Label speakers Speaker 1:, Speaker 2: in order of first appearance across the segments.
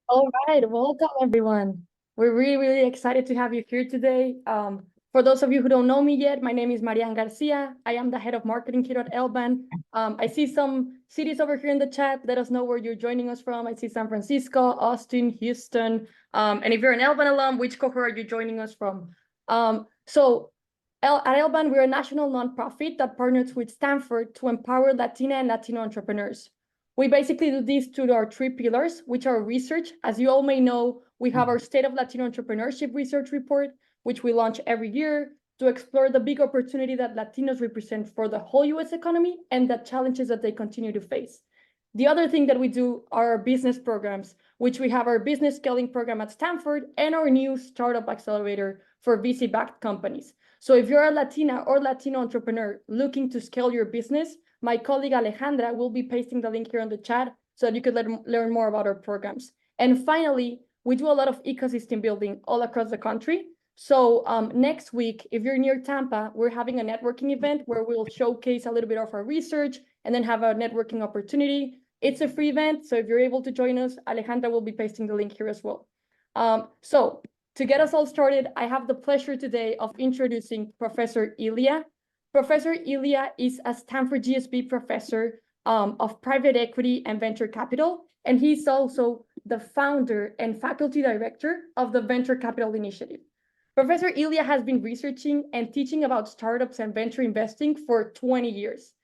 Speaker 1: All right, welcome everyone. We're really excited to have you here today. For those of you who don't know me yet, my name is Marian Garcia. I am the head of marketing here at LBAN. I see some cities over here in the chat. Let us know where you're joining us from. I see San Francisco, Austin, Houston. And if you're an LBAN alum, which cohort are you joining us from? At LBAN, we're a national nonprofit that partners with Stanford to empower Latina and Latino entrepreneurs. We basically do this through our three pillars, which are research. As you all may know, we have our State of Latino Entrepreneurship Research Report, which we launch every year to explore the big opportunity that Latinos represent for the whole US economy and the challenges that they continue to face. The other thing that we do are our business programs, which we have our business scaling program at Stanford and our new startup accelerator for VC-backed companies. So if you're a Latina or Latino entrepreneur looking to scale your business, my colleague Alejandra will be pasting the link here on the chat so that you could learn more about our programs. And finally, we do a lot of ecosystem building all across the country. So next week, if you're near Tampa, we're having a networking event where we'll showcase a little bit of our research and then have a networking opportunity. It's a free event, so if you're able to join us, Alejandra will be pasting the link here as well. So to get us all started, I have the pleasure today of introducing Professor Ilya. Professor Ilya is a Stanford GSB professor of private equity and venture capital, and he's also the founder and faculty director of the Venture Capital Initiative. Professor Ilya has been researching and teaching about startups and venture investing for 20 years.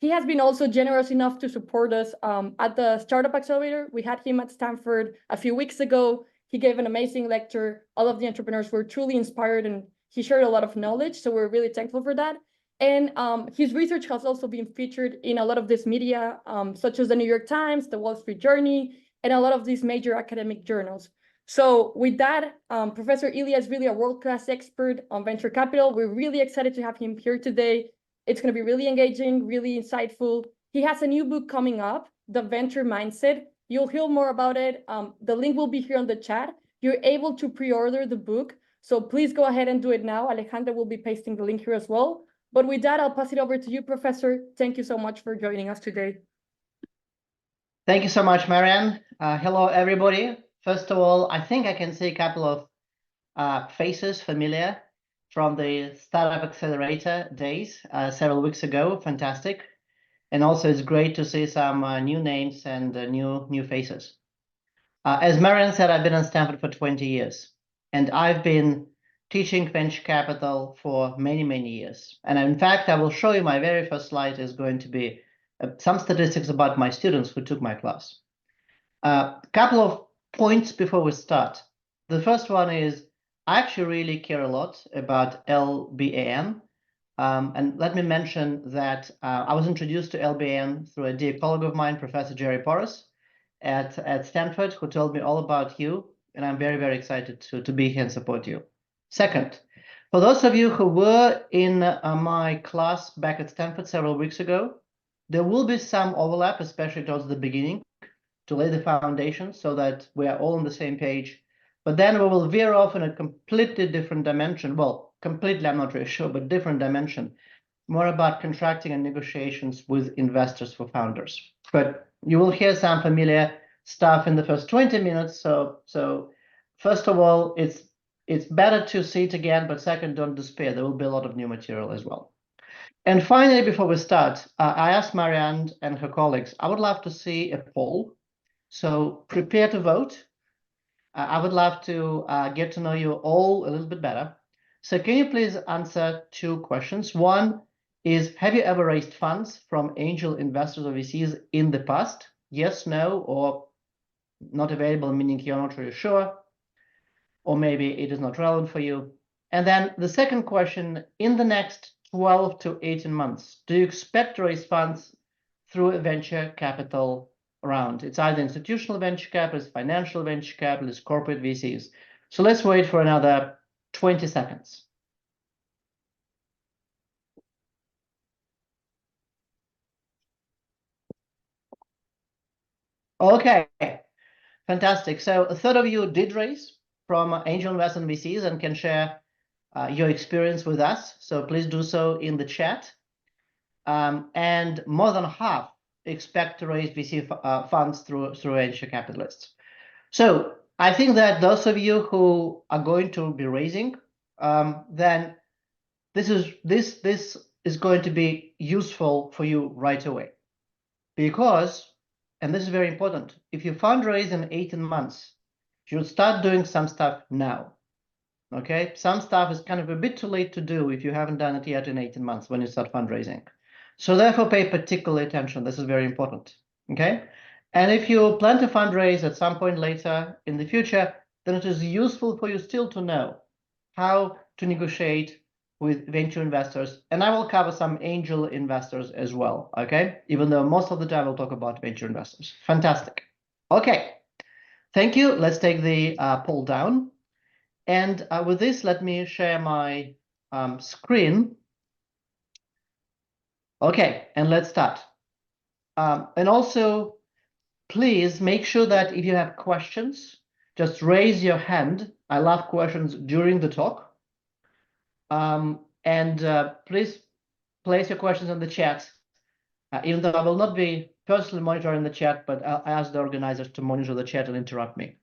Speaker 1: He has been also generous enough to support us at the Startup Accelerator. We had him at Stanford a few weeks ago. He gave an amazing lecture. All of the entrepreneurs were truly inspired, and he shared a lot of knowledge, so we're really thankful for that. And his research has also been featured in a lot of this media, such as the New York Times, the Wall Street Journal, and a lot of these major academic journals. So with that, Professor Ilya is really a world-class expert on venture capital. We're really excited to have him here today. It's going to be really engaging, really insightful. He has a new book coming up, The Venture Mindset. You'll hear more about it. The link will be here on the chat. You're able to pre-order the book. So please go ahead and do it now. Alejandra will be pasting the link here as well. But with that, I'll pass it over to you, Professor. Thank you so much for joining us today.
Speaker 2: Thank you so much, Marianne. Hello, everybody. First of all, I think I can see a couple of faces familiar from the Startup Accelerator days several weeks ago. Fantastic. And also, it's great to see some new names and new faces. As Marianne said, I've been at Stanford for 20 years, and I've been teaching venture capital for many years. And in fact, I will show you my very first slide is going to be some statistics about my students who took my class. A couple of points before we start. The first one is I actually really care a lot about LBAN. And let me mention that I was introduced to LBAN through a dear colleague of mine, Professor Jerry Porras at Stanford, who told me all about you. And I'm very excited to be here and support you. Second, for those of you who were in my class back at Stanford several weeks ago, there will be some overlap, especially towards the beginning, to lay the foundation so that we are all on the same page. But then we will veer off in a completely different dimension. Well, completely, I'm not really sure, but different dimension. More about contracting and negotiations with investors for founders. But you will hear some familiar stuff in the first 20 minutes. So first of all, it's better to see it again, but second, don't despair. There will be a lot of new material as well. And finally, before we start, I asked Marianne and her colleagues, I would love to see a poll. So prepare to vote. I would love to get to know you all a little bit better. So can you please answer two questions? One is, have you ever raised funds from angel investors or VCs in the past? Yes, no, or not available, meaning you're not really sure, or maybe it is not relevant for you. And then the second question, in the next 12 to 18 months, do you expect to raise funds through a venture capital round? It's either institutional venture capital, financial venture capital, corporate VCs. So let's wait for another 20 seconds. Okay, fantastic. So a third of you did raise from angel investment VCs and can share your experience with us. So please do so in the chat. And more than half expect to raise VC funds through venture capitalists. So I think that those of you who are going to be raising, then this is going to be useful for you right away. Because, and this is very important, if you fundraise in 18 months, you should start doing some stuff now. Okay, some stuff is kind of a bit too late to do if you haven't done it yet in 18 months when you start fundraising. So therefore pay particular attention. This is very important. Okay, and if you plan to fundraise at some point later in the future, then it is useful for you still to know how to negotiate with venture investors. And I will cover some angel investors as well. Okay, even though most of the time we'll talk about venture investors. Fantastic. Okay, thank you. Let's take the poll down. And with this, let me share my screen. Okay, and let's start. And also, please make sure that if you have questions, just raise your hand. I love questions during the talk. Please place your questions in the chat, even though I will not be personally monitoring the chat, but I'll ask the organizers to monitor the chat and interrupt me.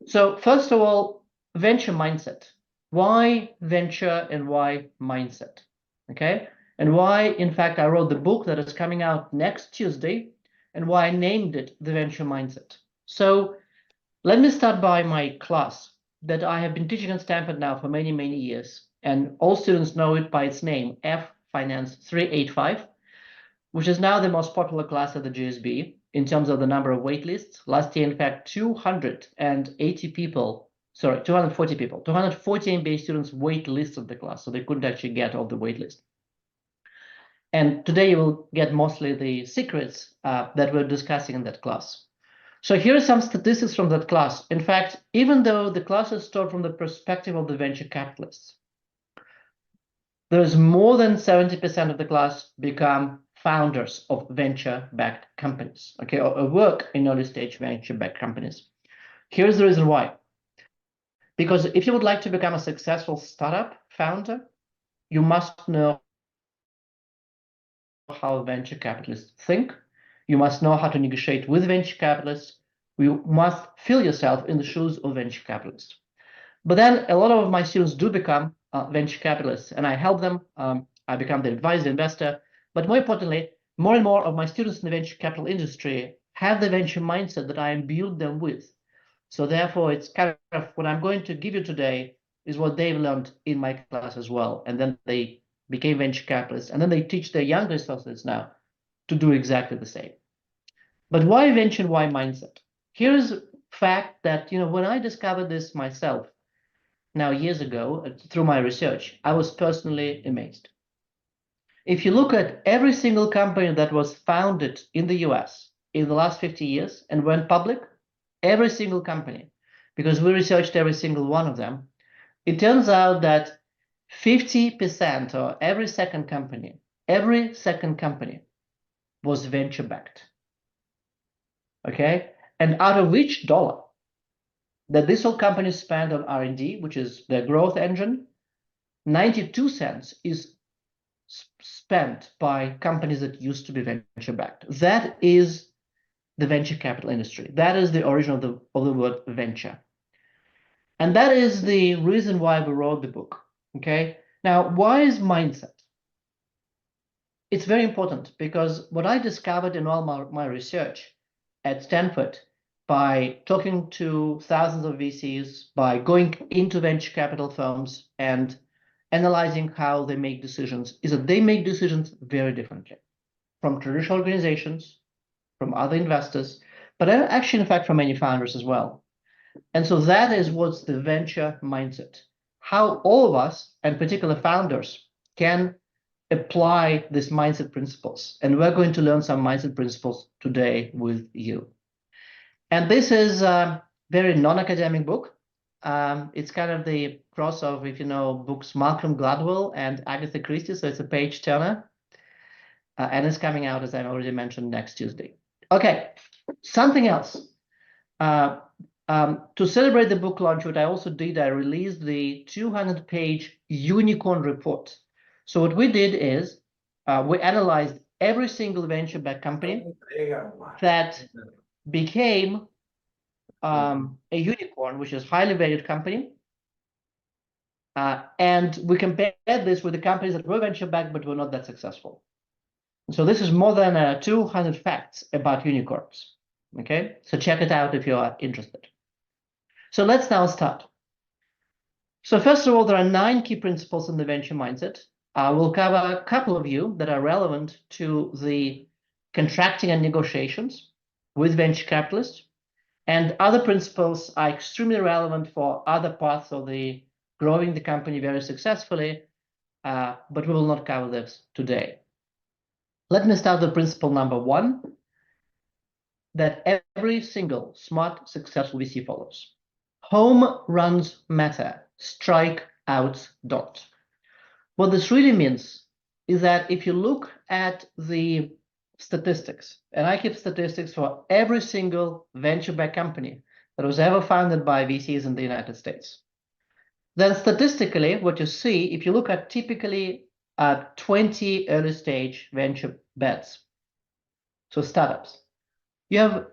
Speaker 2: So first of all, venture mindset. Why venture and why mindset? Okay, and why, in fact, I wrote the book that is coming out next Tuesday, and why I named it The Venture Mindset. So let me start by my class that I have been teaching at Stanford now for many, many years, and all students know it by its name, F Finance 385, which is now the most popular class at the GSB in terms of the number of waitlists. Last year, in fact, 240 people, 240 MBA students waitlisted the class, so they couldn't actually get off the waitlist. And today you will get mostly the secrets that we're discussing in that class. So here are some statistics from that class. In fact, even though the class is taught from the perspective of the venture capitalists, there is more than 70% of the class become founders of venture-backed companies, okay, or work in early-stage venture-backed companies. Here's the reason why. Because if you would like to become a successful startup founder, you must know how venture capitalists think. You must know how to negotiate with venture capitalists. You must feel yourself in the shoes of venture capitalists. But then a lot of my students do become venture capitalists, and I help them. I become the advisor investor. But more importantly, more and more of my students in the venture capital industry have the venture mindset that I imbued them with. So therefore, it's kind of what I'm going to give you today is what they've learned in my class as well. And then they became venture capitalists, and then they teach their younger associates now to do exactly the same. But why venture, why mindset? Here's a fact that, when I discovered this myself, now years ago, through my research, I was personally amazed. If you look at every single company that was founded in the US in the last 50 years and went public, every single company, because we researched every single one of them, it turns out that 50% or every second company was venture-backed. Okay? And out of each dollar that these all companies spend on R&D, which is their growth engine, 92 cents is spent by companies that used to be venture-backed. That is the venture capital industry. That is the origin of the word venture. And that is the reason why we wrote the book. Okay? Now, why is mindset? It's very important because what I discovered in all my research at Stanford, by talking to thousands of VCs, by going into venture capital firms and analyzing how they make decisions, is that they make decisions very differently from traditional organizations, from other investors, but actually, in fact, from many founders as well. And so that is what's the venture mindset. How all of us, and particular founders, can apply these mindset principles. And we're going to learn some mindset principles today with you. And this is a very non-academic book. It's kind of the cross of, if you know, books Malcolm Gladwell and Agatha Christie, so it's a page turner. And it's coming out, as I already mentioned, next Tuesday. Okay, something else. To celebrate the book launch, what I also did, I released the 200-page unicorn report. So what we did is we analyzed every single venture-backed company that became a unicorn, which is a highly valued company. And we compared this with the companies that were venture-backed but were not that successful. So this is more than 200 facts about unicorns. Okay, so check it out if you are interested. So let's now start. So first of all, there are 9 key principles in the venture mindset. We'll cover a couple of you that are relevant to the contracting and negotiations with venture capitalists. And other principles are extremely relevant for other parts of the growing the company very successfully, but we will not cover this today. Let me start with principle number 1, that every single smart, successful VC follows. Home runs matter, strikeouts don't. What this really means is that if you look at the statistics, and I keep statistics for every single venture-backed company that was ever founded by VCs in the United States, then statistically, what you see, if you look at typically 20 early-stage venture bets, so startups, you have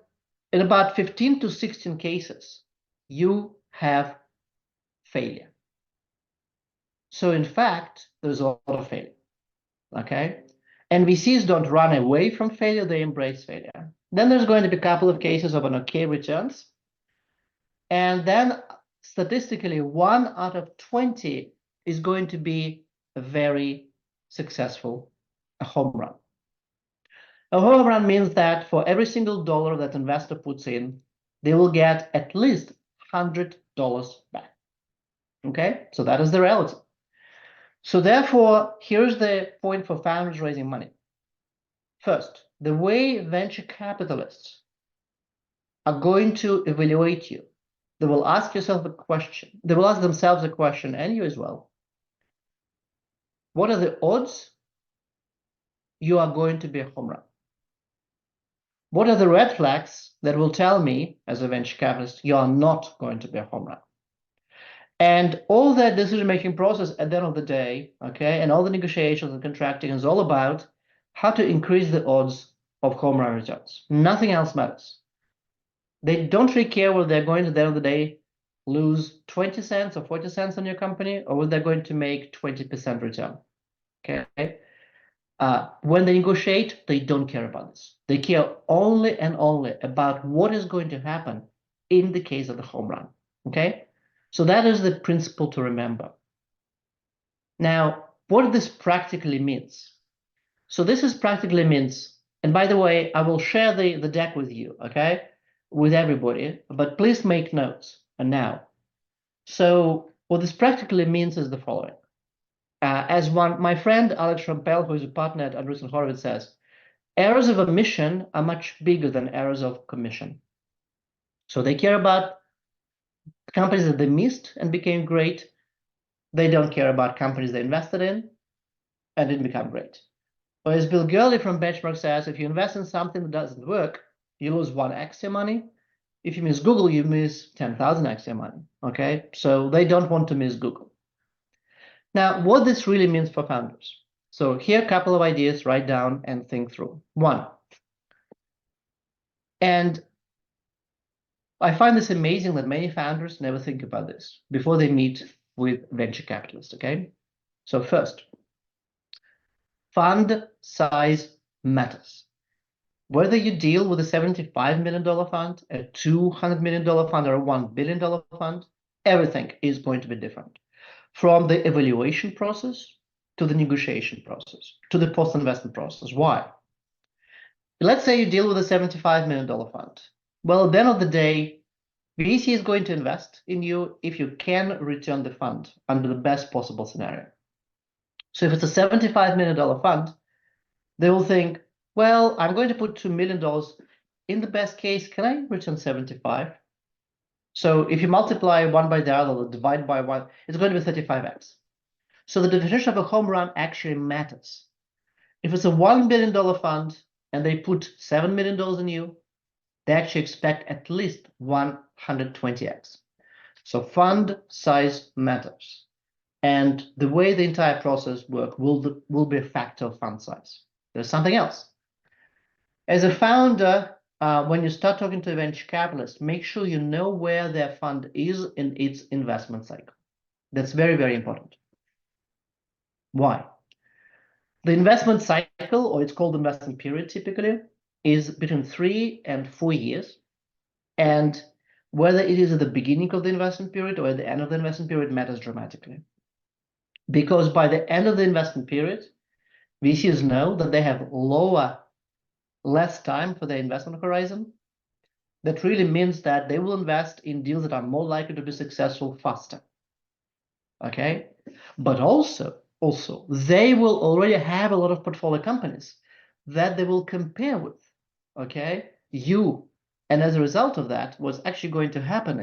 Speaker 2: in about 15 to 16 cases, you have failure. So in fact, there's a lot of failure, okay? And VCs don't run away from failure, they embrace failure. Then there's going to be a couple of cases of an okay returns. And then statistically, 1 out of 20 is going to be a very successful home run. A home run means that for every single dollar that investor puts in, they will get at least $100 back. Okay, so that is the reality. So therefore, here's the point for founders raising money. First, the way venture capitalists are going to evaluate you, they will ask yourself a question. They will ask themselves a question, and you as well. What are the odds you are going to be a home run? What are the red flags that will tell me, as a venture capitalist, you are not going to be a home run? And all that decision-making process at the end of the day, okay, and all the negotiations and contracting is all about how to increase the odds of home run returns. Nothing else matters. They don't really care whether they're going to, at the end of the day, lose 20 cents or 40 cents on your company, or whether they're going to make 20% return, okay? When they negotiate, they don't care about this. They care only and only about what is going to happen in the case of the home run, okay? So that is the principle to remember. Now, what this practically means. So this is practically means, and by the way, I will share the deck with you, okay, with everybody, but please make notes now. So what this practically means is the following. As my friend Alex Rampel, who is a partner at Andreessen Horowitz, says, errors of omission are much bigger than errors of commission. So they care about companies that they missed and became great. They don't care about companies they invested in and didn't become great. Or as Bill Gurley from Benchmark says, if you invest in something that doesn't work, you lose 1x your money. If you miss Google, you miss 10,000x your money, okay? So they don't want to miss Google. Now, what this really means for founders. So here are a couple of ideas, write down and think through. 1, and I find this amazing that many founders never think about this before they meet with venture capitalists, okay? So first, fund size matters. Whether you deal with a $75 million fund, a $200 million fund, or a $1 billion fund, everything is going to be different. From the evaluation process to the negotiation process, to the post-investment process. Why? Let's say you deal with a $75 million fund. Well, at the end of the day, VC is going to invest in you if you can return the fund under the best possible scenario. So if it's a $75 million fund, they will think, well, I'm going to put $2 million. In the best case, can I return 75? So if you multiply one by the other, or divide by one, it's going to be 35x. So the definition of a home run actually matters. If it's a $1 billion fund and they put $7 million in you, they actually expect at least 120x. So fund size matters. And the way the entire process works will be a factor of fund size. There's something else. As a founder, when you start talking to a venture capitalist, make sure you know where their fund is in its investment cycle. That's very, very important. Why? The investment cycle, or it's called investment period typically, is between 3 and 4 years. And whether it is at the beginning of the investment period or at the end of the investment period matters dramatically. Because by the end of the investment period, VCs know that they have less time for their investment horizon. That really means that they will invest in deals that are more likely to be successful faster. Okay? But also, they will already have a lot of portfolio companies that they will compare with. Okay? And as a result of that, what's actually going to happen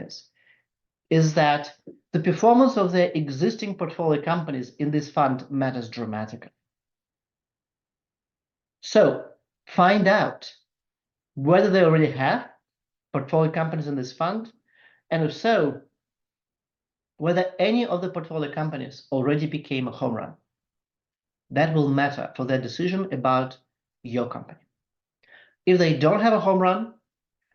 Speaker 2: is that the performance of their existing portfolio companies in this fund matters dramatically. So find out whether they already have portfolio companies in this fund, and if so, whether any of the portfolio companies already became a home run. That will matter for their decision about your company. If they don't have a home run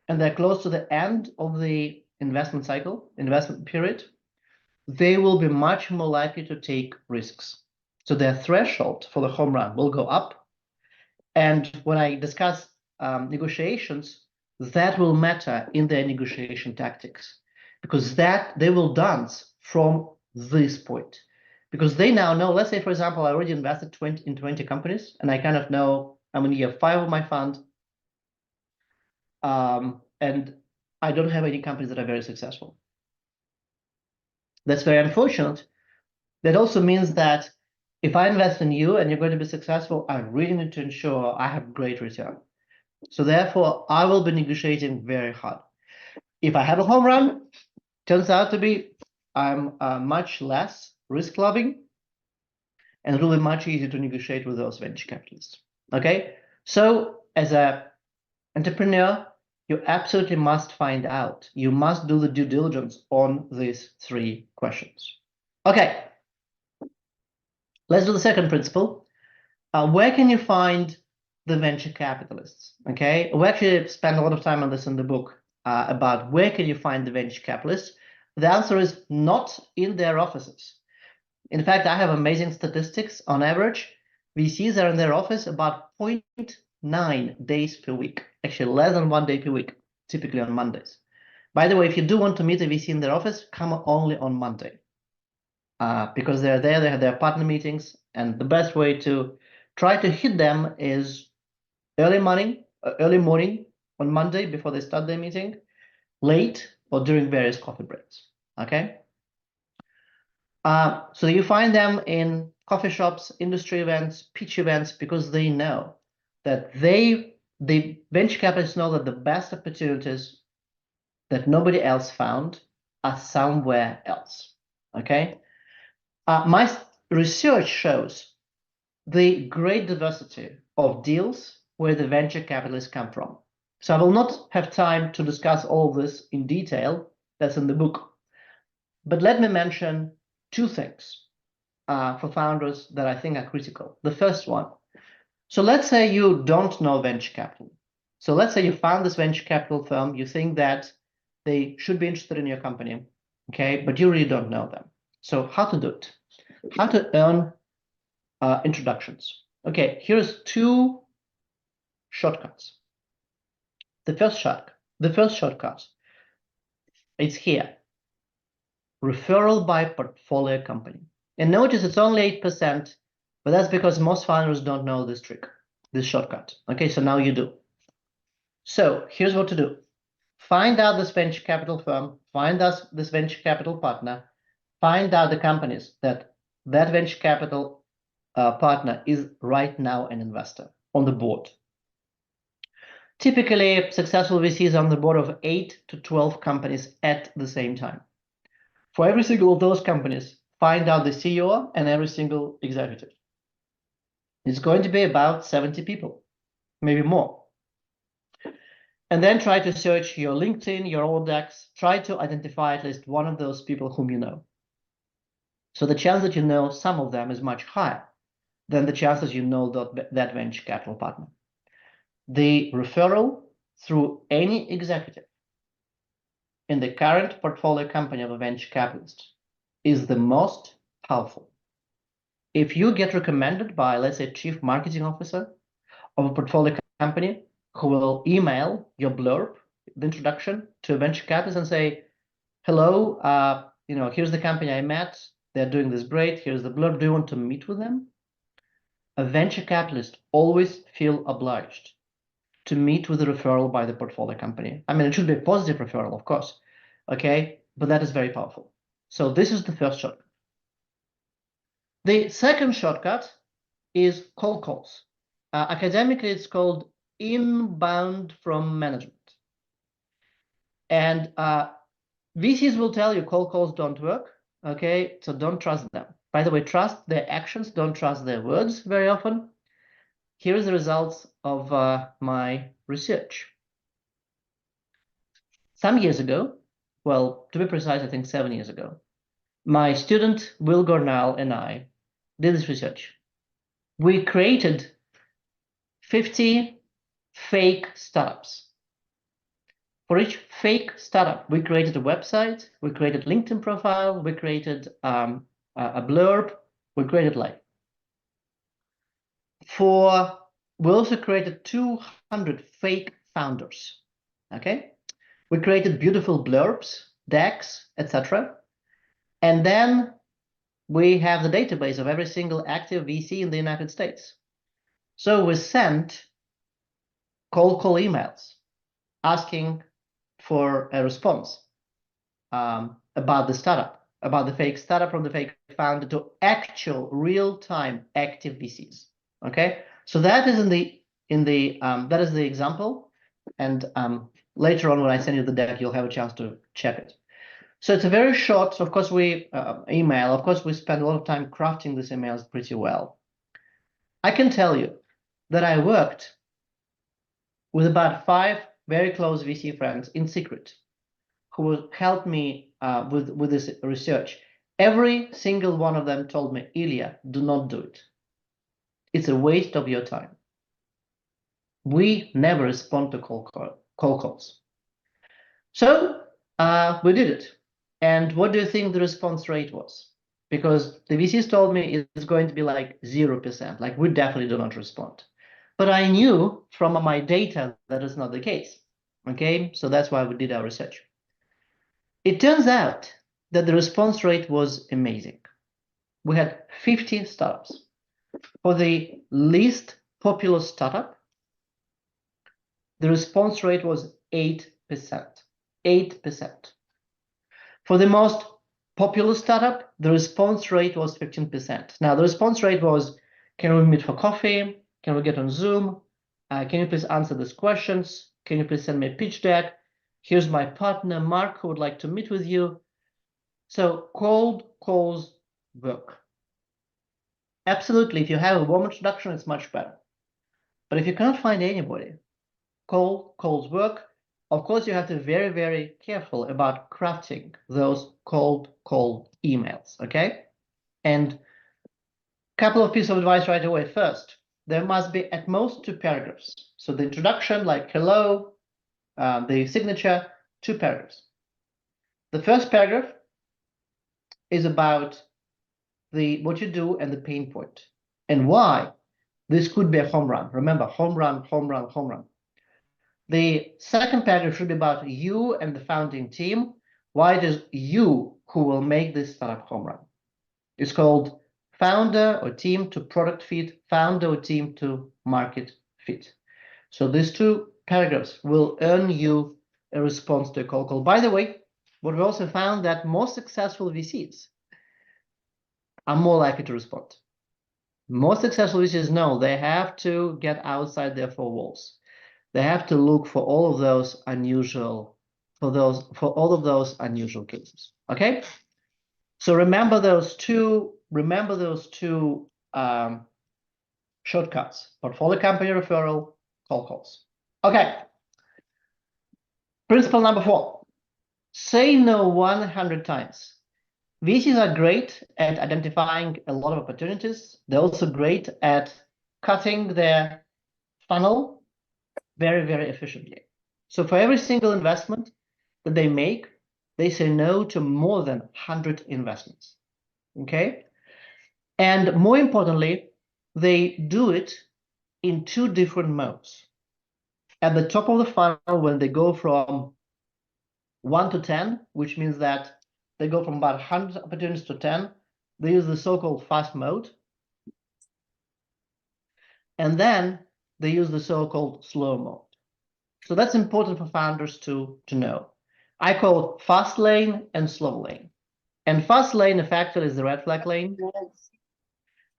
Speaker 2: and they're close to the end of the investment cycle, investment period, they will be much more likely to take risks. So their threshold for the home run will go up. And when I discuss negotiations, that will matter in their negotiation tactics, because that they will dance from this point. Because they now know, let's say, for example, I already invested in 20 companies, and I kind of know I'm in year 5 of my fund, and I don't have any companies that are very successful. That's very unfortunate. That also means that if I invest in you and you're going to be successful, I really need to ensure I have great return. So therefore, I will be negotiating very hard. If I have a home run, turns out to be I'm much less risk-loving, and it will be much easier to negotiate with those venture capitalists. Okay? So as an entrepreneur, you absolutely must find out. You must do the due diligence on these 3 questions. Okay. Let's do the second principle. Where can you find the venture capitalists? Okay, we actually spend a lot of time on this in the book about where can you find the venture capitalists. The answer is not in their offices. In fact, I have amazing statistics. On average, VCs are in their office about 0.9 days per week, actually less than 1 day per week, typically on Mondays. By the way, if you do want to meet a VC in their office, come only on Monday. Because they're there, they have their partner meetings, and the best way to try to hit them is early morning on Monday before they start their meeting, late, or during various coffee breaks. Okay. So you find them in coffee shops, industry events, pitch events, because they know that the venture capitalists know that the best opportunities that nobody else found are somewhere else. Okay. My research shows the great diversity of deals where the venture capitalists come from. So I will not have time to discuss all of this in detail. That's in the book. But let me mention 2 things for founders that I think are critical. The first one. So let's say you don't know venture capital. So let's say you found this venture capital firm. You think that they should be interested in your company, okay? But you really don't know them. So how to do it? How to earn introductions. Okay, here's 2 shortcuts. The first shortcut, it's here. Referral by portfolio company. And notice it's only 8%, but that's because most founders don't know this trick, this shortcut. Okay, so now you do. So here's what to do. Find out this venture capital firm, find us this venture capital partner, find out the companies that venture capital partner is right now an investor on the board. Typically, successful VCs are on the board of 8 to 12 companies at the same time. For every single of those companies, find out the CEO and every single executive. It's going to be about 70 people, maybe more. And then try to search your LinkedIn, your Rolodex, try to identify at least one of those people whom you know. So the chance that you know some of them is much higher than the chances you know that venture capital partner. The referral through any executive in the current portfolio company of a venture capitalist is the most powerful. If you get recommended by, let's say, chief marketing officer of a portfolio company who will email your blurb, the introduction to a venture capitalist and say, hello, here's the company I met. They're doing this great. Here's the blurb. Do you want to meet with them? A venture capitalist always feel obliged to meet with a referral by the portfolio company. I mean, it should be a positive referral, of course, okay? But that is very powerful. So this is the first shortcut. The second shortcut is cold calls. Academically, it's called inbound from management. And VCs will tell you cold calls don't work, okay? So don't trust them. By the way, trust their actions, don't trust their words very often. Here is the results of my research. Some years ago, well, to be precise, I think 7 years ago, my student Will Gornal and I did this research. We created 50 fake startups. For each fake startup, we created a website, we created LinkedIn profile, we created a blurb, we created live. We also created 200 fake founders, okay? We created beautiful blurbs, decks, etc. And then we have the database of every single active VC in the United States. So we sent cold call emails asking for a response about the startup, about the fake startup from the fake founder to actual real-time active VCs. Okay, so that is that is the example, and later on when I send you the deck, you'll have a chance to check it. So it's a very short, of course, email. Of course, we spend a lot of time crafting these emails pretty well. I can tell you that I worked with about 5 very close VC friends in secret who helped me with this research. Every single one of them told me, Ilya, do not do it. It's a waste of your time. We never respond to cold calls. So we did it. And what do you think the response rate was? Because the VCs told me it's going to be like 0%, like we definitely do not respond. But I knew from my data that is not the case. Okay, so that's why we did our research. It turns out that the response rate was amazing. We had 50 startups. For the least popular startup, the response rate was 8%. 8%. For the most popular startup, the response rate was 15%. Now, the response rate was, can we meet for coffee? Can we get on Zoom? Can you please answer these questions? Can you please send me a pitch deck? Here's my partner, Mark, who would like to meet with you. So cold calls work. Absolutely, if you have a warm introduction, it's much better. But if you cannot find anybody, cold calls work. Of course, you have to be very, very careful about crafting those cold emails, okay? And a couple of pieces of advice right away. First, there must be at most 2 paragraphs. So the introduction, like hello, the signature, 2 paragraphs. The first paragraph is about what you do and the pain point and why this could be a home run. Remember, home run, home run, home run. The second paragraph should be about you and the founding team, why it is you who will make this startup home run. It's called founder or team to product fit, founder or team to market fit. So these 2 paragraphs will earn you a response to a cold call. By the way, what we also found that most successful VCs are more likely to respond. Most successful VCs know they have to get outside their 4 walls. They have to look for all of those unusual, for all of those unusual cases. Okay, so remember those two shortcuts: portfolio company referral, cold calls. Okay. Principle number 4: say no 100 times. VCs are great at identifying a lot of opportunities. They're also great at cutting their funnel very, very efficiently. So for every single investment that they make, they say no to more than 100 investments. Okay? And more importantly, they do it in two different modes. At the top of the funnel, when they go from 1 to 10, which means that they go from about 100 opportunities to 10, they use the so-called fast mode. And then they use the so-called slow mode. So that's important for founders to know. I call it fast lane and slow lane. And fast lane effectively is the red flag lane.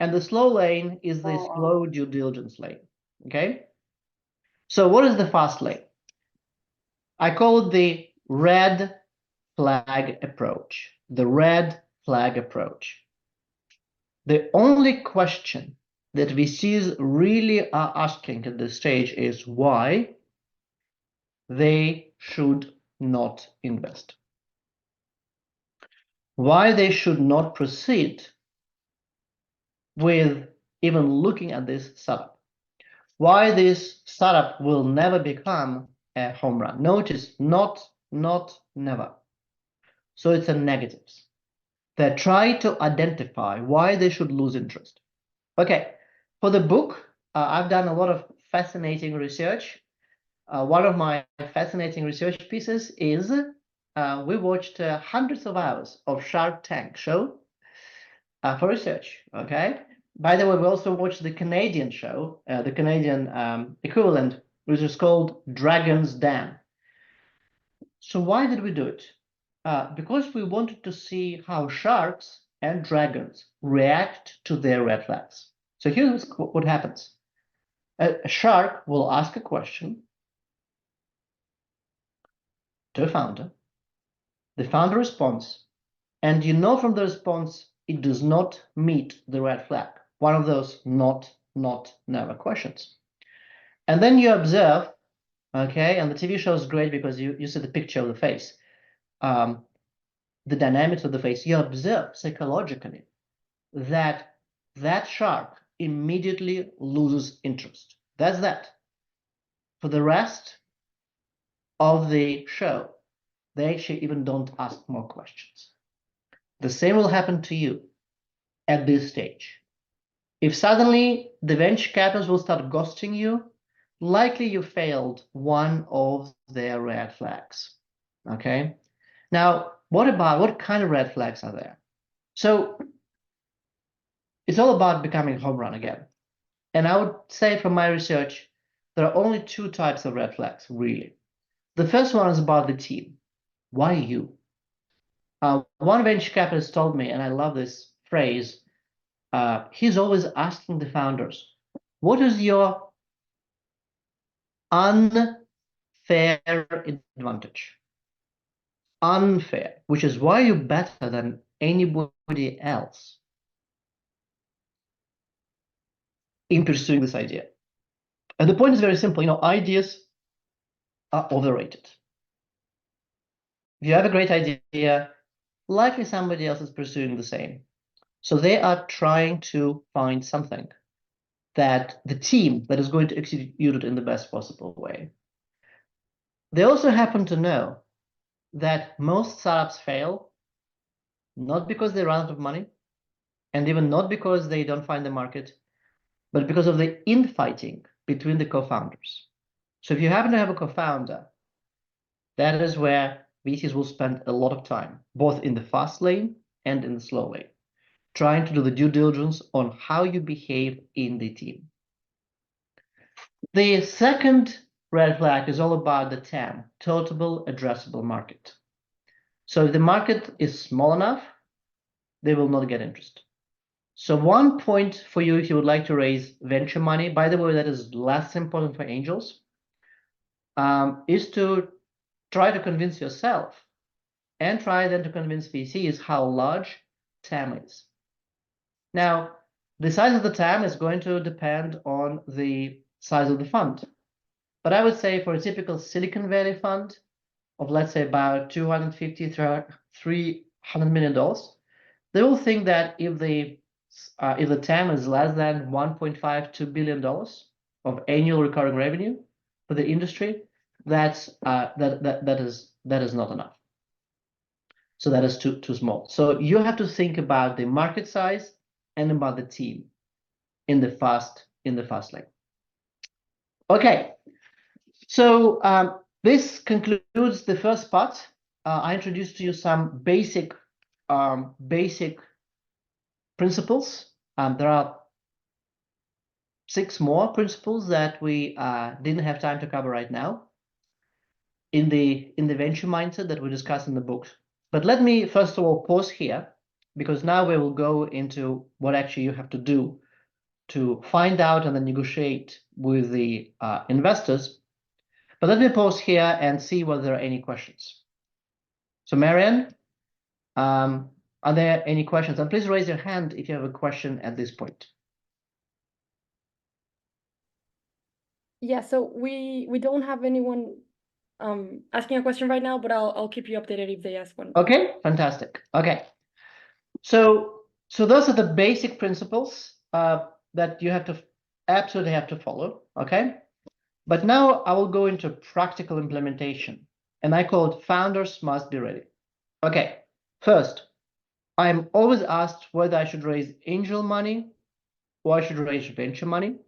Speaker 2: And the slow lane is the slow due diligence lane. Okay? So what is the fast lane? I call it the red flag approach. The red flag approach. The only question that VCs really are asking at this stage is why they should not invest. Why they should not proceed with even looking at this startup. Why this startup will never become a home run. Notice, not, never. So it's a negatives. They try to identify why they should lose interest. Okay, for the book, I've done a lot of fascinating research. One of my fascinating research pieces is we watched hundreds of hours of Shark Tank show for research, okay? By the way, we also watched the Canadian show, the Canadian equivalent, which is called Dragon's Den. So why did we do it? Because we wanted to see how sharks and dragons react to their red flags. So here's what happens. A shark will ask a question to a founder. The founder responds, and you know from the response, it does not meet the red flag. One of those not, never questions. And then you observe, okay, and the TV show is great because you see the picture of the face, the dynamics of the face. You observe psychologically that that shark immediately loses interest. That's that. For the rest of the show, they actually even don't ask more questions. The same will happen to you at this stage. If suddenly the venture capitalists will start ghosting you, likely you failed one of their red flags. Okay? Now, what kind of red flags are there? So it's all about becoming home run again. And I would say from my research, there are only two types of red flags, really. The first one is about the team. Why you? One venture capitalist told me, and I love this phrase, he's always asking the founders, what is your unfair advantage? Unfair, which is why you're better than anybody else in pursuing this idea. And the point is very simple, ideas are overrated. If you have a great idea, likely somebody else is pursuing the same. So they are trying to find something that the team that is going to execute it in the best possible way. They also happen to know that most startups fail, not because they run out of money, and even not because they don't find the market, but because of the infighting between the co-founders. So if you happen to have a co-founder, that is where VCs will spend a lot of time, both in the fast lane and in the slow lane, trying to do the due diligence on how you behave in the team. The second red flag is all about the TAM, total addressable market. So if the market is small enough, they will not get interest. So one point for you if you would like to raise venture money, by the way, that is less important for angels, is to try to convince yourself and try then to convince VCs how large TAM is. Now, the size of the TAM is going to depend on the size of the fund. But I would say for a typical Silicon Valley fund of, let's say, about $250, $300 million, they will think that if the TAM is less than $1.5 to $2 billion of annual recurring revenue for the industry, that is not enough. So that is too small. So you have to think about the market size and about the team in the fast lane. Okay, so this concludes the first part. I introduced to you some basic principles. There are 6 more principles that we didn't have time to cover right now in the venture mindset that we discussed in the book. But let me first of all pause here, because now we will go into what actually you have to do to find out and then negotiate with the investors. But let me pause here and see whether there are any questions. So Marianne, are there any questions? And please raise your hand if you have a question at this point.
Speaker 1: Yeah, so we don't have anyone asking a question right now, but I'll keep you updated if they ask one.
Speaker 2: Okay, fantastic. Okay, so those are the basic principles that you absolutely have to follow. Okay, but now I will go into practical implementation, and I call it founders must be ready. Okay, first, I'm always asked whether I should raise angel money or I should raise venture money.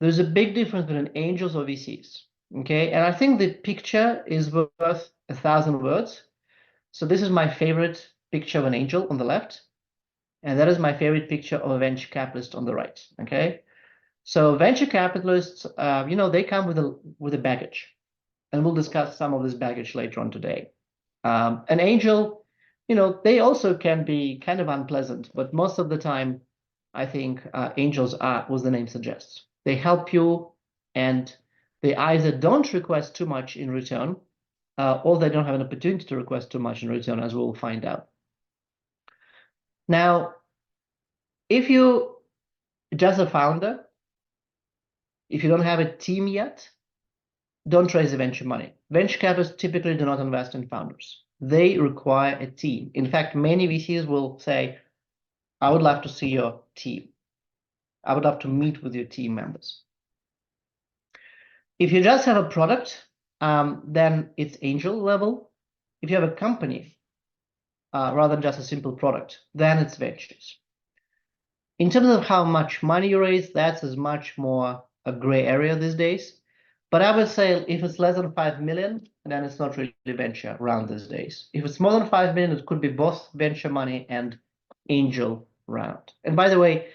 Speaker 2: There's a big difference between angels or VCs. Okay, and I think the picture is worth 1,000 words. So this is my favorite picture of an angel on the left, and that is my favorite picture of a venture capitalist on the right. Okay, so venture capitalists, they come with a baggage, and we'll discuss some of this baggage later on today. An angel, they also can be kind of unpleasant, but most of the time, I think angels are, as the name suggests, they help you, and they either don't request too much in return, or they don't have an opportunity to request too much in return, as we'll find out. Now, if you just a founder, if you don't have a team yet, don't raise the venture money. Venture capitalists typically do not invest in founders. They require a team. In fact, many VCs will say, I would love to see your team. I would love to meet with your team members. If you just have a product, then it's angel level. If you have a company, rather than just a simple product, then it's ventures. In terms of how much money you raise, that's as much more a gray area these days. But I would say if it's less than 5 million, then it's not really venture round these days. If it's more than 5 million, it could be both venture money and angel round. And by the way,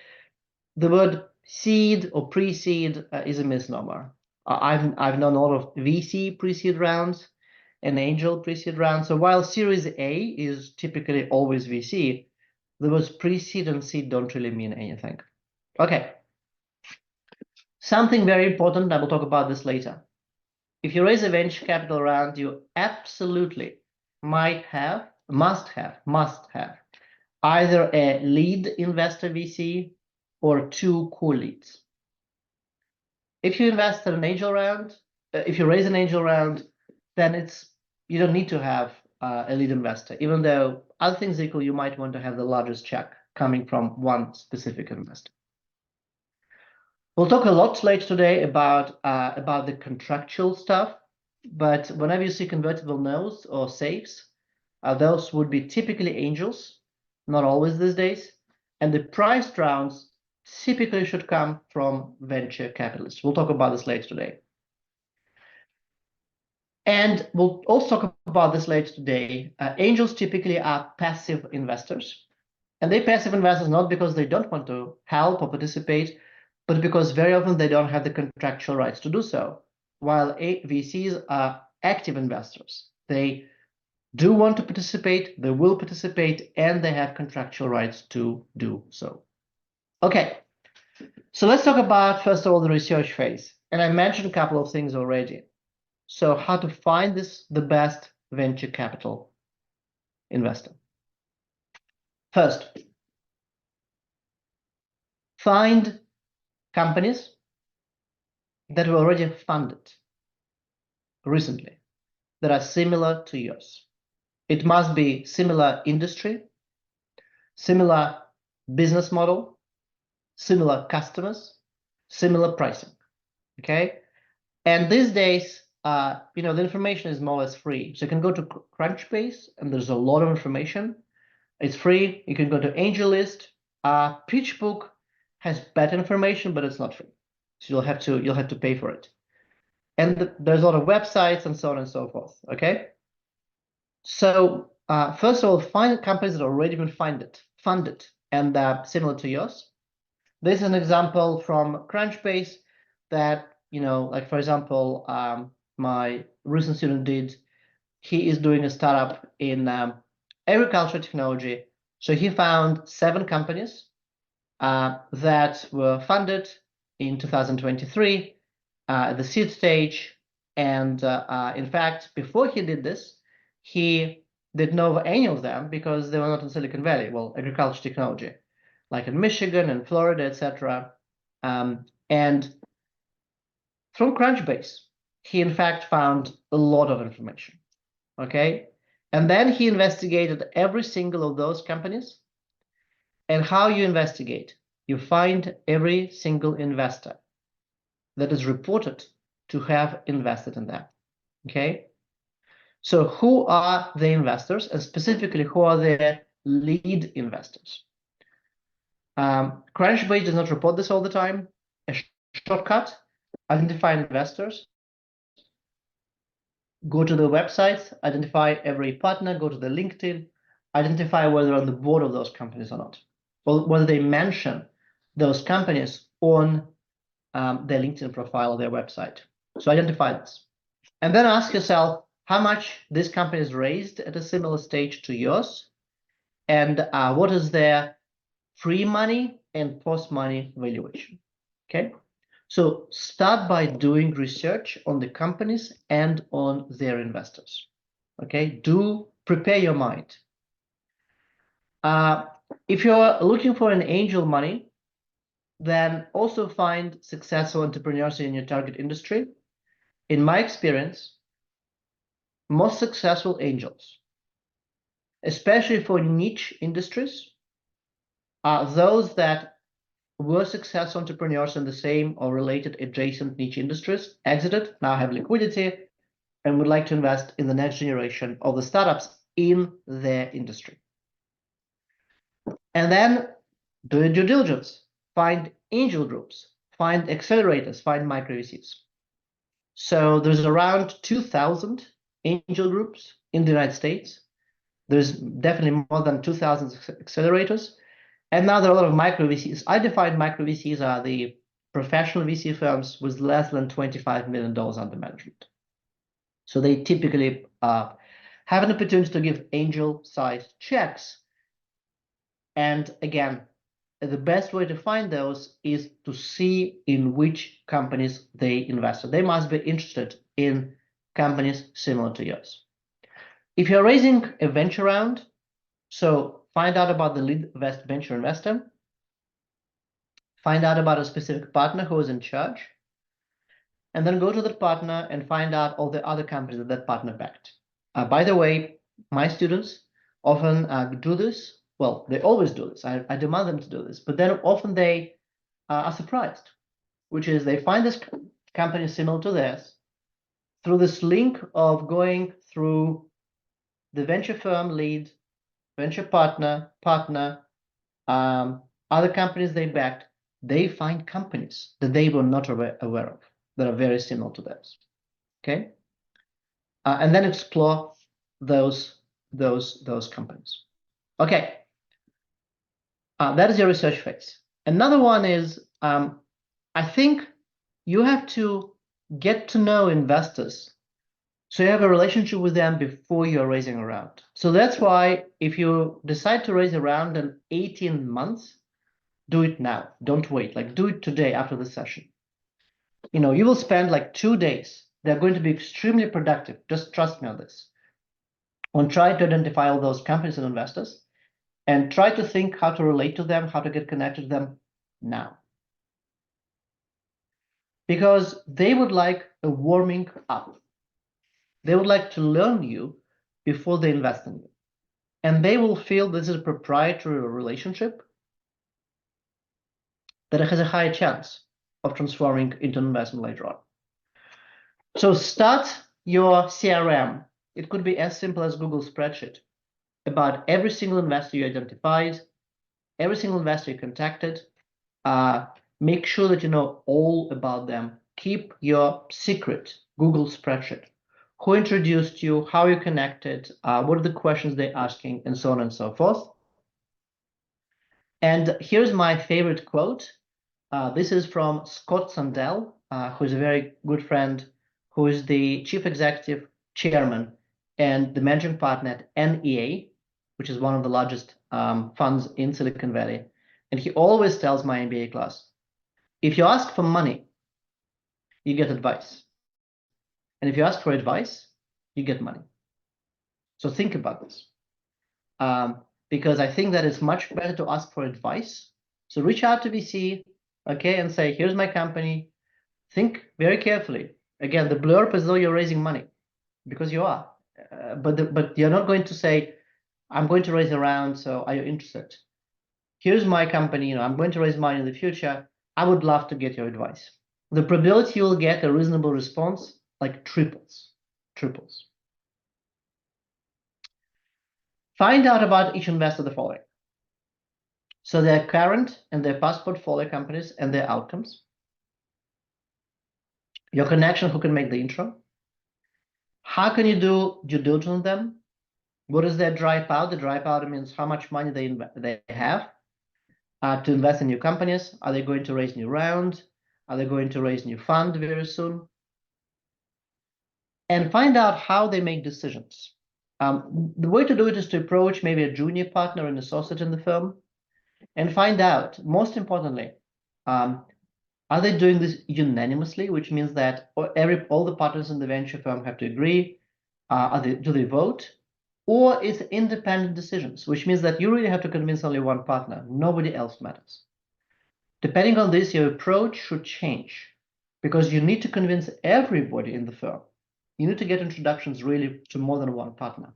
Speaker 2: the word seed or pre-seed is a misnomer. I've known a lot of VC pre-seed rounds and angel pre-seed rounds. So while Series A is typically always VC, the words pre-seed and seed don't really mean anything. Okay. Something very important, I will talk about this later. If you raise a venture capital round, you absolutely must have either a lead investor VC or 2 co-leads. If you invest in an angel round, if you raise an angel round, then you don't need to have a lead investor, even though other things equal, you might want to have the largest check coming from one specific investor. We'll talk a lot later today about the contractual stuff, but whenever you see convertible notes or safes, those would be typically angels, not always these days, and the priced rounds typically should come from venture capitalists. We'll talk about this later today. And we'll also talk about this later today. Angels typically are passive investors. And they're passive investors not because they don't want to help or participate, but because very often they don't have the contractual rights to do so. While VCs are active investors. They do want to participate, they will participate, and they have contractual rights to do so. Okay, so let's talk about, first of all, the research phase. And I mentioned a couple of things already. So how to find the best venture capital investor. First, find companies that were already funded recently that are similar to yours. It must be similar industry, similar business model, similar customers, similar pricing, okay? And these days, you know, the information is more or less free. So you can go to Crunchbase, and there's a lot of information. It's free. You can go to AngelList. PitchBook has better information, but it's not free. So you'll have to pay for it. And there's a lot of websites and so on and so forth. Okay. So first of all, find companies that have already been funded, and similar to yours. This is an example from Crunchbase that, you know, like for example, my recent student did. He is doing a startup in agriculture technology. So he found 7 companies that were funded in 2023 at the seed stage. And in fact, before he did this, he didn't know any of them because they were not in Silicon Valley. Well, agriculture technology, like in Michigan and Florida, etc. And from Crunchbase, he in fact found a lot of information. Okay, and then he investigated every single of those companies. And how you investigate? You find every single investor that is reported to have invested in them. Okay, so who are the investors, and specifically who are their lead investors? Crunchbase does not report this all the time. A shortcut: identify investors, go to the websites, identify every partner, go to the LinkedIn, identify whether they're on the board of those companies or not, or whether they mention those companies on their LinkedIn profile or their website. So identify this. And then ask yourself how much this company is raised at a similar stage to yours, and what is their pre-money and post-money valuation. Okay. So start by doing research on the companies and on their investors. Okay, prepare your mind. If you're looking for an angel money, then also find successful entrepreneurs in your target industry. In my experience, most successful angels, especially for niche industries, are those that were successful entrepreneurs in the same or related adjacent niche industries, exited, now have liquidity, and would like to invest in the next generation of the startups in their industry. And then do your due diligence, find angel groups, find accelerators, find micro VCs. So there's around 2,000 angel groups in the United States. There's definitely more than 2,000 accelerators. And now there are a lot of micro VCs. I define micro VCs are the professional VC firms with less than $25 million under management. So they typically have an opportunity to give angel-sized checks. And again, the best way to find those is to see in which companies they invested. They must be interested in companies similar to yours. If you're raising a venture round, so find out about the lead venture investor, find out about a specific partner who is in charge, and then go to that partner and find out all the other companies that that partner backed. By the way, my students often do this. Well, they always do this. I demand them to do this, but then often they are surprised, which is they find this company similar to theirs through this link of going through the venture firm lead, venture partner, other companies they backed. They find companies that they were not aware of that are very similar to theirs. Okay, and then explore those companies. Okay, that is your research phase. Another one is I think you have to get to know investors, so you have a relationship with them before you're raising a round. So that's why if you decide to raise a round in 18 months, do it now. Don't wait. Like, do it today after the session. You know, you will spend like 2 days. They're going to be extremely productive. Just trust me on this. On try to identify all those companies and investors, and try to think how to relate to them, how to get connected to them now. Because they would like a warming up. They would like to learn you before they invest in you. And they will feel this is a proprietary relationship that has a high chance of transforming into an investment later on. So start your CRM. It could be as simple as Google spreadsheet about every single investor you identified, every single investor you contacted. Make sure that you know all about them. Keep your secret Google spreadsheet. Who introduced you, how you connected, what are the questions they're asking, and so on and so forth. And here's my favorite quote. This is from Scott Sandell, who is a very good friend, who is the chief executive chairman and the managing partner at NEA, which is one of the largest funds in Silicon Valley. And he always tells my MBA class, if you ask for money, you get advice. And if you ask for advice, you get money. So think about this. Because I think that it's much better to ask for advice. So reach out to VC, okay, and say, here's my company. Think very carefully. Again, the blurb as though you're raising money, because you are. But you're not going to say, I'm going to raise a round, so are you interested? Here's my company, I'm going to raise money in the future. I would love to get your advice. The probability you'll get a reasonable response like triples. Find out about each investor the following. So their current and their past portfolio companies and their outcomes. Your connection, who can make the intro. How can you do due diligence on them? What is their dry powder? Dry powder means how much money they have to invest in new companies. Are they going to raise new round? Are they going to raise new fund very soon? And find out how they make decisions. The way to do it is to approach maybe a junior partner and associate in the firm and find out, most importantly, are they doing this unanimously, which means that all the partners in the venture firm have to agree? Do they vote? Or it's independent decisions, which means that you really have to convince only one partner. Nobody else matters. Depending on this, your approach should change because you need to convince everybody in the firm. You need to get introductions really to more than one partner.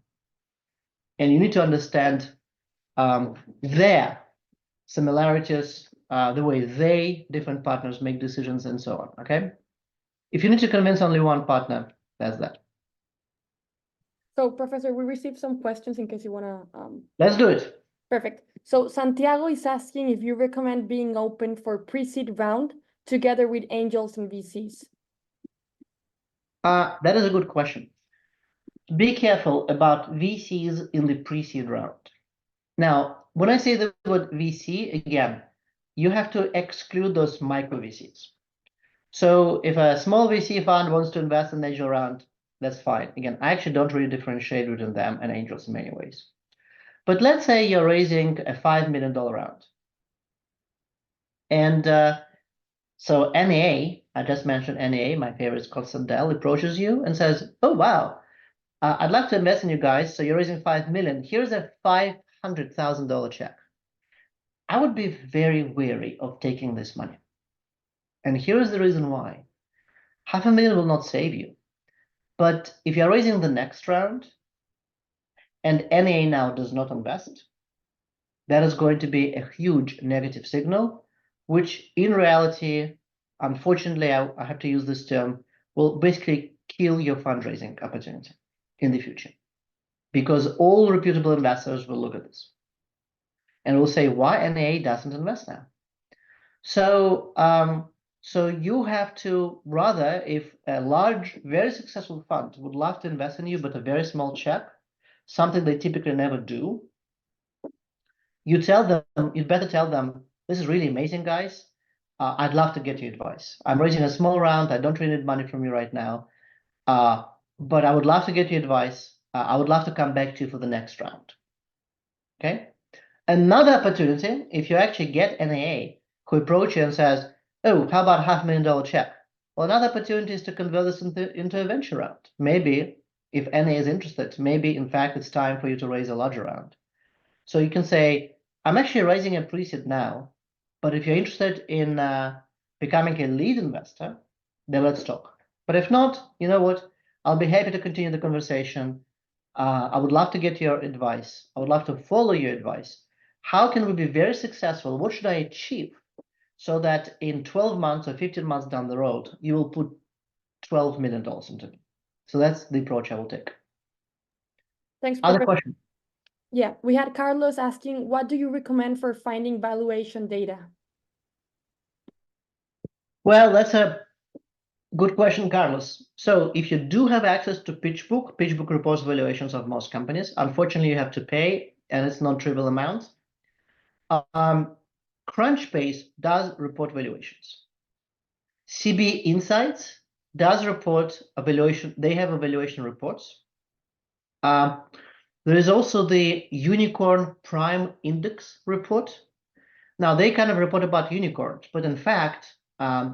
Speaker 2: And you need to understand their similarities, the way different partners make decisions and so on, okay? If you need to convince only one partner, that's that.
Speaker 1: So, Professor, we received some questions in case you want to...
Speaker 2: Let's do it.
Speaker 1: Perfect. So Santiago is asking if you recommend being open for pre-seed round together with angels and VCs.
Speaker 2: That is a good question. Be careful about VCs in the pre-seed round. Now, when I say the word VC, again, you have to exclude those micro VCs. So if a small VC fund wants to invest in the angel round, that's fine. Again, I actually don't really differentiate between them and angels in many ways. But let's say you're raising a $5 million round. And so NEA, I just mentioned NEA, my favorite Scott Sandell, approaches you and says, oh, wow, I'd like to invest in you guys. So you're raising $5 million. Here's a $500,000 check. I would be very wary of taking this money. And here's the reason why. $500,000 will not save you. But if you're raising the next round and NEA now does not invest, that is going to be a huge negative signal, which in reality, unfortunately, I have to use this term, will basically kill your fundraising opportunity in the future. Because all reputable investors will look at this and will say, why NEA doesn't invest now? So, so you have to rather, if a large, very successful fund would love to invest in you, but a very small check, something they typically never do, you tell them, you'd better tell them, this is really amazing, guys. I'd love to get your advice. I'm raising a small round. I don't really need money from you right now. But I would love to get your advice. I would love to come back to you for the next round. Okay. Another opportunity, if you actually get NEA who approach you and says, oh, how about $500,000 check? Well, another opportunity is to convert this into a venture round. Maybe if NEA is interested, maybe in fact it's time for you to raise a larger round. So you can say, I'm actually raising a pre-seed now, but if you're interested in becoming a lead investor, then let's talk. But if not, you know what? I'll be happy to continue the conversation. I would love to get your advice. I would love to follow your advice. How can we be very successful? What should I achieve so that in 12 months or 15 months down the road, you will put $12 million into me. So that's the approach I will take.
Speaker 1: Thanks,
Speaker 2: Other
Speaker 1: Professor.
Speaker 2: question?
Speaker 1: Yeah, we had Carlos asking, what do you recommend for finding valuation data?
Speaker 2: Well, that's a good question, Carlos. So if you do have access to PitchBook reports valuations of most companies. Unfortunately, you have to pay, and it's not trivial amounts. Crunchbase does report valuations. CB Insights does report evaluation. They have evaluation reports. There is also the Unicorn Prime Index report. Now, they kind of report about unicorns, but in fact,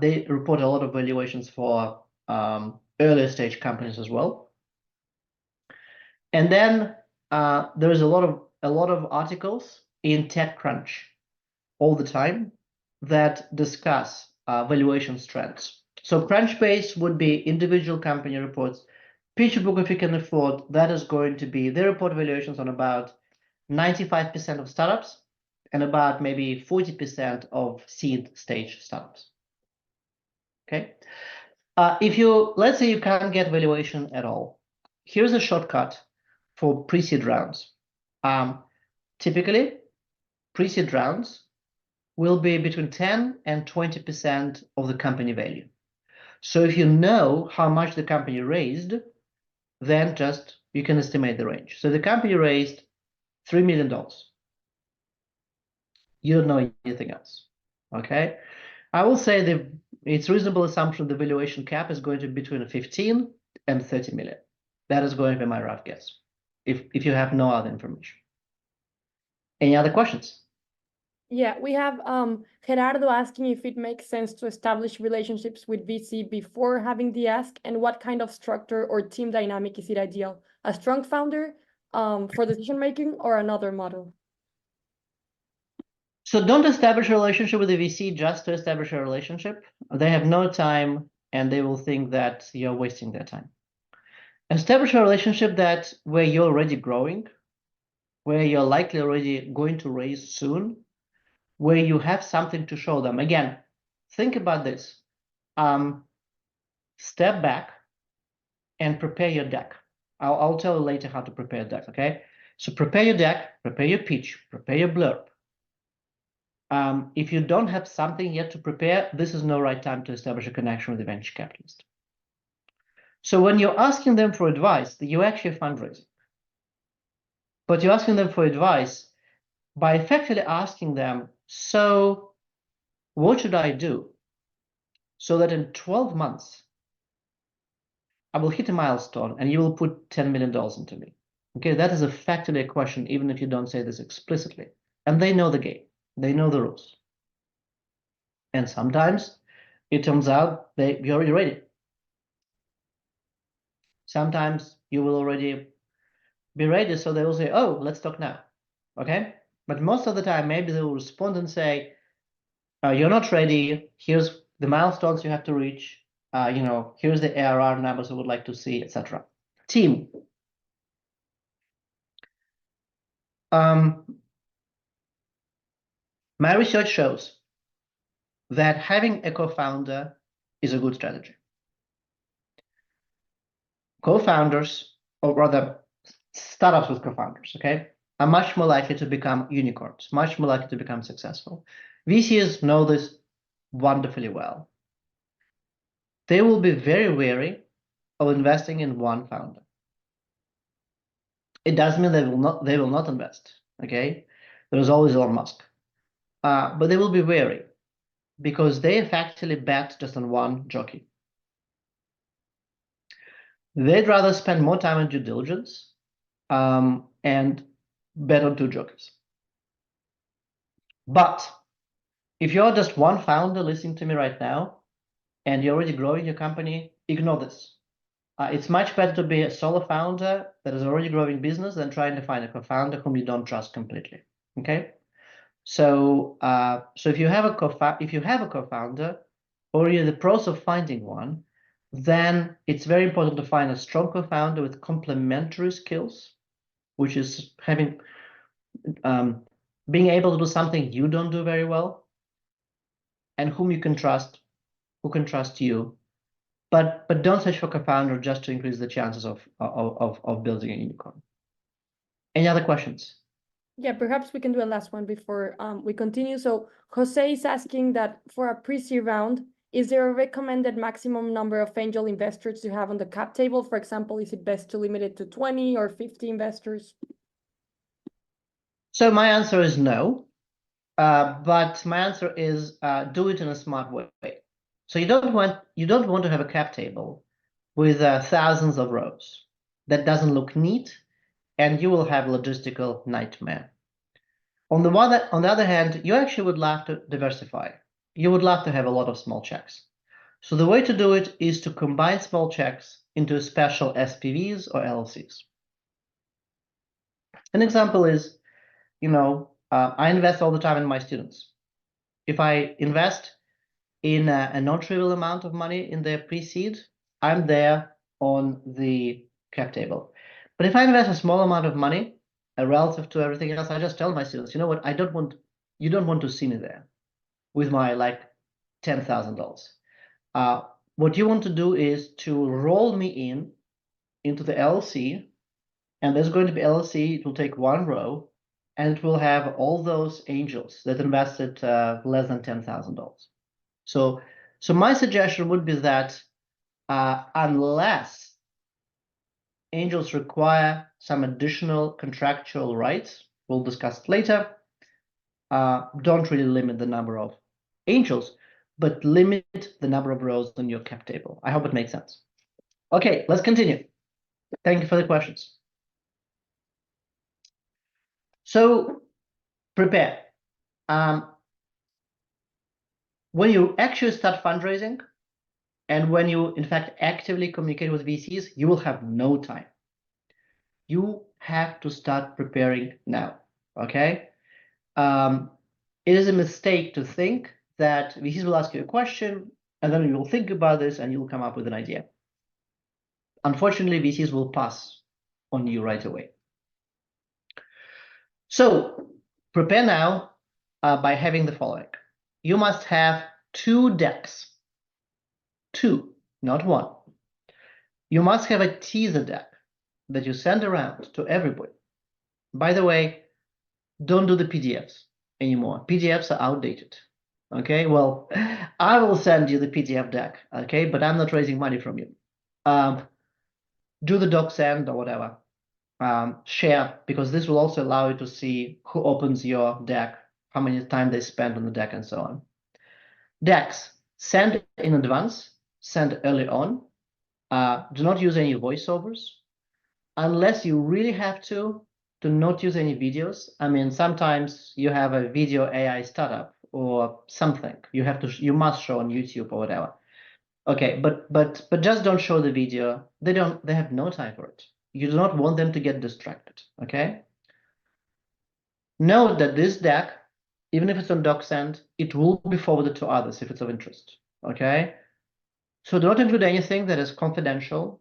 Speaker 2: they report a lot of valuations for earlier stage companies as well. And then there is a lot of articles in TechCrunch all the time that discuss valuation trends. So Crunchbase would be individual company reports. PitchBook, if you can afford, that is going to be, they report valuations on about 95% of startups and about maybe 40% of seed stage startups. Okay. Let's say you can't get valuation at all, here's a shortcut for pre-seed rounds. Typically, pre-seed rounds will be between 10 and 20% of the company value. So if you know how much the company raised, then just you can estimate the range. So the company raised $3 million. You don't know anything else. Okay. I will say it's reasonable assumption the valuation cap is going to be between 15 and 30 million. That is going to be my rough guess, if you have no other information. Any other questions?
Speaker 1: Yeah, we have Gerardo asking if it makes sense to establish relationships with VC before having the ask, and what kind of structure or team dynamic is it ideal? A strong founder for decision making, or another model?
Speaker 2: So don't establish a relationship with a VC just to establish a relationship. They have no time and they will think that you're wasting their time. Establish a relationship where you're already growing, where you're likely already going to raise soon, where you have something to show them. Again, think about this. Step back and prepare your deck. I'll tell you later how to prepare a deck, okay? So prepare your deck, prepare your pitch, prepare your blurb. If you don't have something yet to prepare, this is no right time to establish a connection with a venture capitalist. So when you're asking them for advice, you're actually fundraising. But you're asking them for advice by effectively asking them, so what should I do so that in 12 months, I will hit a milestone and you will put $10 million into me? Okay, that is effectively a question, even if you don't say this explicitly. And they know the game. They know the rules. And sometimes it turns out you're already ready. Sometimes you will already be ready, so they will say, oh, let's talk now. Okay? But most of the time, maybe they will respond and say, you're not ready. Here's the milestones you have to reach. Here's the ARR numbers we would like to see, etc. Team. My research shows that having a co-founder is a good strategy. Co-founders, or rather startups with co-founders, okay, are much more likely to become unicorns, much more likely to become successful. VCs know this wonderfully well. They will be very wary of investing in one founder. It doesn't mean they will not invest, okay? There's always Elon Musk. But they will be wary because they effectively bet just on one jockey. They'd rather spend more time on due diligence and bet on two jokers. But if you're just one founder listening to me right now and you're already growing your company, ignore this. It's much better to be a solo founder that is already growing business than trying to find a co-founder whom you don't trust completely. Okay, so if you have a co-founder or you're in the process of finding one, then it's very important to find a strong co-founder with complementary skills, which is being able to do something you don't do very well, and whom you can trust, who can trust you, but don't search for co-founder just to increase the chances of building a unicorn. Any other questions?
Speaker 1: Yeah, perhaps we can do a last one before we continue. So Jose is asking that for a pre-seed round, is there a recommended maximum number of angel investors to have on the cap table? For example, is it best to limit it to 20 or 50 investors?
Speaker 2: So my answer is no, but my answer is do it in a smart way. So you don't want to have a cap table with thousands of rows. That doesn't look neat, and you will have logistical nightmare. On the other hand, you actually would love to diversify. You would love to have a lot of small checks. So the way to do it is to combine small checks into special SPVs or LLCs. An example is, I invest all the time in my students. If I invest in a non-trivial amount of money in their pre-seed, I'm there on the cap table. But if I invest a small amount of money, relative to everything else, I just tell my students, you know what, you don't want to see me there with my like $10,000. What you want to do is to roll me into the LLC, and there's going to be LLC, it will take one row, and it will have all those angels that invested less than $10,000. So my suggestion would be that unless angels require some additional contractual rights, we'll discuss it later, don't really limit the number of angels, but limit the number of rows on your cap table. I hope it makes sense. Okay, let's continue. Thank you for the questions. So prepare. When you actually start fundraising, and when you, in fact, actively communicate with VCs, you will have no time. You have to start preparing now, okay? It is a mistake to think that VCs will ask you a question, and then you will think about this, and you'll come up with an idea. Unfortunately, VCs will pass on you right away. So prepare now by having the following. You must have 2 decks. 2, not 1. You must have a teaser deck that you send around to everybody. By the way, don't do the PDFs anymore. PDFs are outdated. Okay, well, I will send you the PDF deck, okay, but I'm not raising money from you. Do the doc send or whatever. Share, because this will also allow you to see who opens your deck, how many time they spend on the deck, and so on. Decks, send in advance, send early on. Do not use any voiceovers unless you really have to not use any videos. I mean, sometimes you have a video AI startup or something you must show on YouTube or whatever. Okay, but just don't show the video. They have no time for it. You do not want them to get distracted, okay? Note that this deck, even if it's on DocSend, it will be forwarded to others if it's of interest, okay? So do not include anything that is confidential.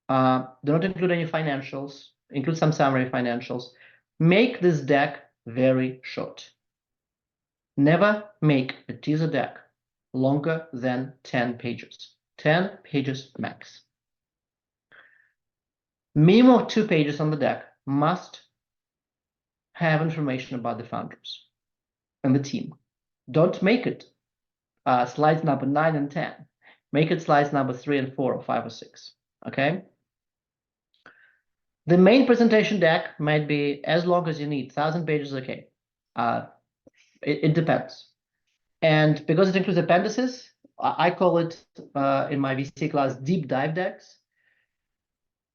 Speaker 2: Do not include any financials. Include some summary financials. Make this deck very short. Never make a teaser deck longer than 10 pages. 10 pages max. Minimum of 2 pages on the deck must have information about the founders and the team. Don't make it slides number 9 and 10. Make it slides number 3 and 4 or 5 or 6. Okay? The main presentation deck might be as long as you need. 1,000 pages, okay. It depends. And because it includes appendices, I call it in my VC class deep dive decks.